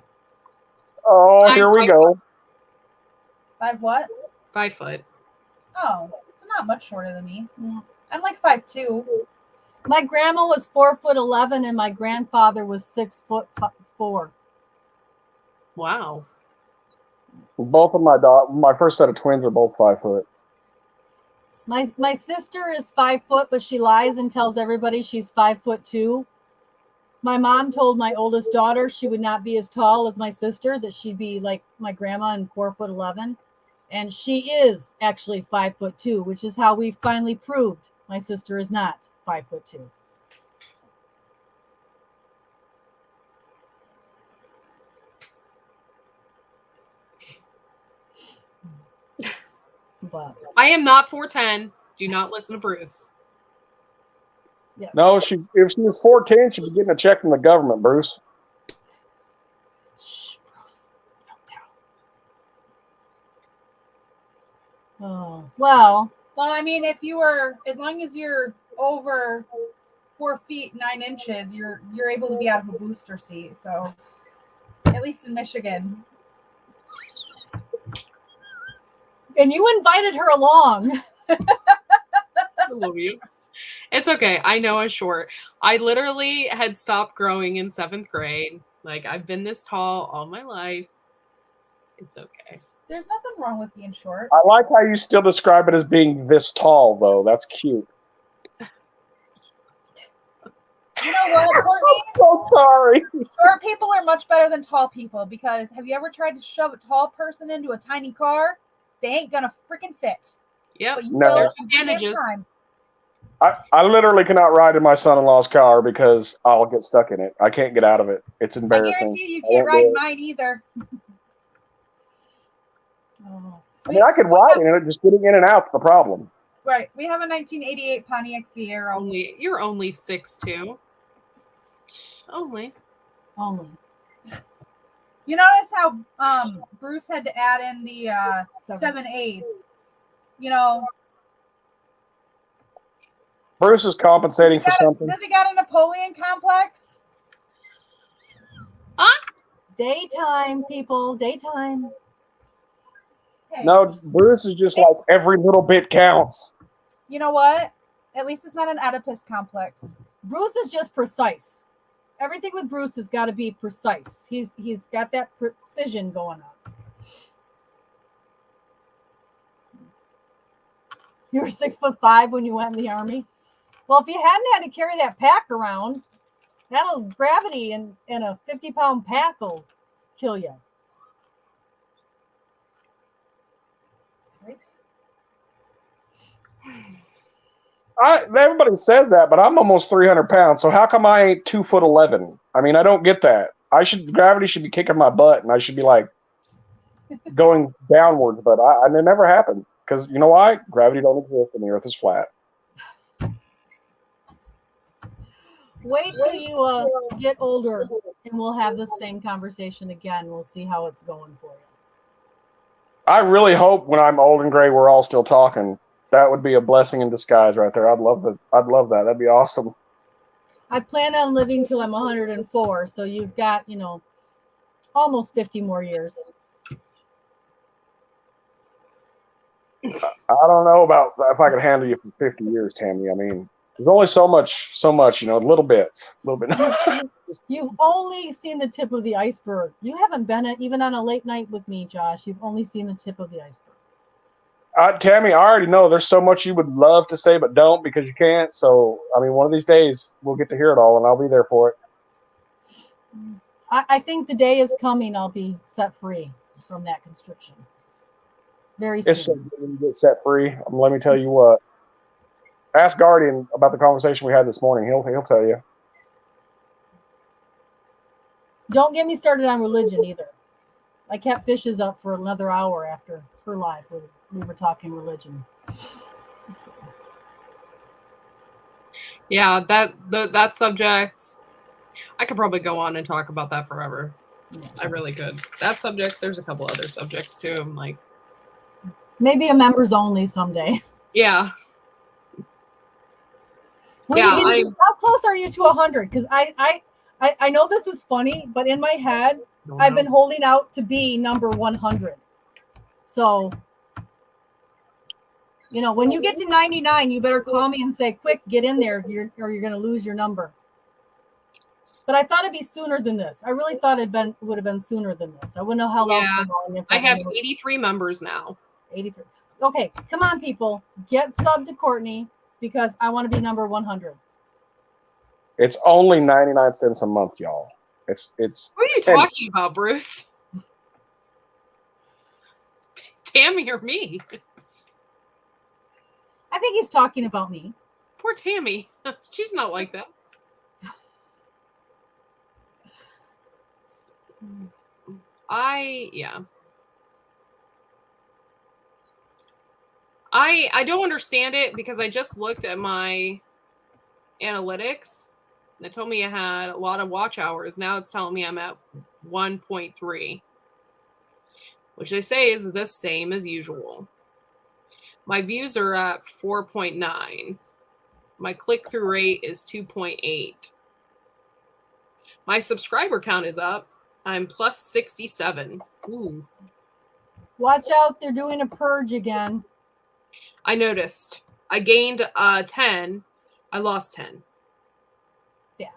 Oh, I'm here we 5 go. 5 what? 5 foot. Oh, so not much shorter than me. No. I'm like 5'2". My grandma was 4'11" and my grandfather was 6'4". Wow. Both of my first set of twins are both 5 foot. My sister is 5 foot, but she lies and tells everybody she's 5'2". My mom told my oldest daughter she would not be as tall as my sister, that she'd be like my grandma and 4'11", and she is actually 5'2", which is how we finally proved my sister is not 5'2". But I am not 4'10". Do not listen to Bruce. yeah. No, if she was 4'10", she'd be getting a check from the government, Bruce. Shh, Bruce. Don't tell. Oh, well, Well, I mean, if you were, as long as you're over 4 feet 9 inches, you're able to be out of a booster seat. So, at least in Michigan. and you invited her along. I love you. It's okay. I know I'm short. I literally had stopped growing in 7th grade. Like, I've been this tall all my life. It's okay. There's nothing wrong with being short. I like how you still describe it as being this tall, though. That's cute. You know what, Courtney? I'm so sorry. Short people are much better than tall people, because have you ever tried to shove a tall person into a tiny car? They ain't gonna freaking fit. Yep. But you No. will There's every damn advantages. time. I literally cannot ride in my son-in-law's car because I'll get stuck in it. I can't get out of it. It's I embarrassing. guarantee you I can't won't ride do it. mine either. Oh. I mean, I could ride in it, just getting in and out's the problem. Right. We have a 1988 Pontiac Fiero. You're only 6'2". Only. Only. You notice how Bruce had to add in the 7/8. You know, Bruce is compensating for something. does he got a Napoleon complex? Daytime, people. Daytime. Hey, No, Bruce is just like every little bit counts. you know what? At least it's not an Oedipus complex. Bruce is just precise. Everything with Bruce has got to be precise. He's got that precision going on. You were 6'5" when you went in the army. Well, if you hadn't had to carry that pack around, that'll gravity and a 50-pound pack will kill you. Right? Everybody says that, but I'm almost 300 pounds. So how come I ain't 2'11"? I mean, I don't get that. Gravity should be kicking my butt, and I should be like going downwards, but it never happened. Because you know why? Gravity don't exist, and the Earth is flat. Wait till you get older, and we'll have this same conversation again. We'll see how it's going for you. I really hope when I'm old and gray, we're all still talking. That would be a blessing in disguise, right there. I'd love that. That'd be awesome. I plan on living till I'm 104, so you've got, almost 50 more years. I don't know about if I could handle you for 50 years, Tammy. I mean, there's only so much, little bits. You've only seen the tip of the iceberg. You haven't been even on a late night with me, Josh. You've only seen the tip of the iceberg. Tammy, I already know there's so much you would love to say, but don't because you can't. So, I mean, one of these days we'll get to hear it all, and I'll be there for it. I think the day is coming. I'll be set free from that constriction. Very soon. It's so good when you get set free. Let me tell you what. Ask Guardian about the conversation we had this morning. He'll tell you. Don't get me started on religion either. I kept Fishes up for another hour after her live. We were talking religion. Yeah, that subject, I could probably go on and talk about that forever. I really could. That subject, there's a couple other subjects too. I'm like, maybe a members only someday. yeah. How close are you to 100? Because I know this is funny, but in my head, I've been holding out to be number 100. So, when you get to 99, you better call me and say, quick, get in there, or you're going to lose your number. But I thought it'd be sooner than this. I really thought it would have been sooner than this. I wouldn't know how long. Yeah, I have 83 members now. 83. Okay, come on, people. Get sub to Courtney because I want to be number 100. It's only 99 cents a month, y'all. It's. What are you talking about, Bruce? Tammy or me? I think he's talking about me. Poor Tammy. She's not like that. I don't understand it because I just looked at my analytics and it told me I had a lot of watch hours. Now it's telling me I'm at 1.3, which they say is the same as usual. My views are at 4.9. My click-through rate is 2.8. My subscriber count is up. I'm plus 67. Ooh. Watch out, they're doing a purge again. I noticed. I gained 10. I lost 10. Yeah.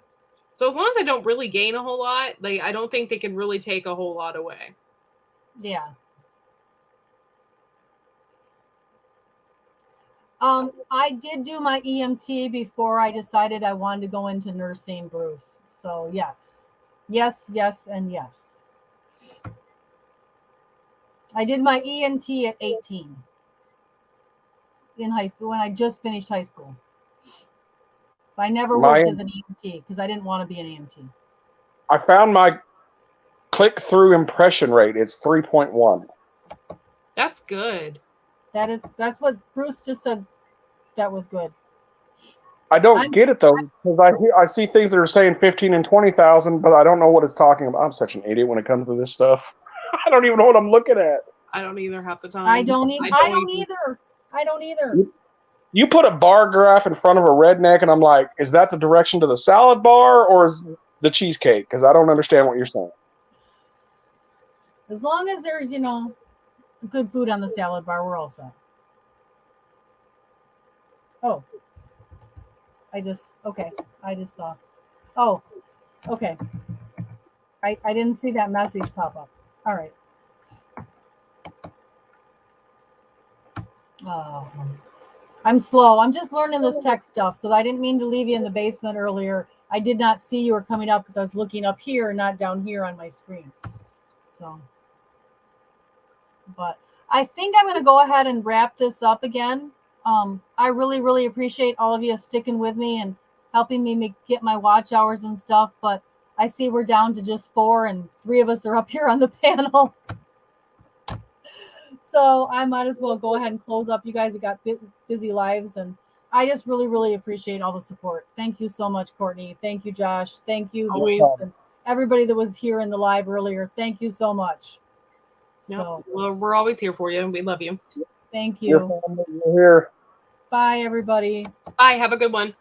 So as long as I don't really gain a whole lot, I don't think they can really take a whole lot away. Yeah. I did do my EMT before I decided I wanted to go into nursing, Bruce. So yes. Yes, yes, and yes. I did my EMT at 18 in high school when I just finished high school. But I never worked as an EMT because I didn't want to be an EMT. I found my click-through impression rate. It's 3.1. That's good. That's what Bruce just said. That was good. I don't get it though, because I see things that are saying 15 and 20,000, but I don't know what it's talking about. I'm such an idiot when it comes to this stuff. I don't even know what I'm looking at. I don't either half the time. I don't either. You put a bar graph in front of a redneck, and I'm like, is that the direction to the salad bar or is the cheesecake? Because I don't understand what you're saying. As long as there's, good food on the salad bar, we're all set. Oh. I just saw. Oh, okay. I didn't see that message pop up. All right. Oh, I'm slow. I'm just learning this tech stuff. So I didn't mean to leave you in the basement earlier. I did not see you were coming up because I was looking up here, not down here on my screen. So, but I think I'm going to go ahead and wrap this up again. I really, really appreciate all of you sticking with me and helping me get my watch hours and stuff. But I see we're down to just 4 and 3 of us are up here on the panel. So I might as well go ahead and close up. You guys have got busy lives. And I just really, really appreciate all the support. Thank you so much, Courtney. Thank you, Josh. Thank you, Bruce, and everybody that was here in the live earlier. Thank you so much. Yep. So, well, we're always here for you, and we love you. Thank you. You're here. Bye, everybody. Bye. Have a good one.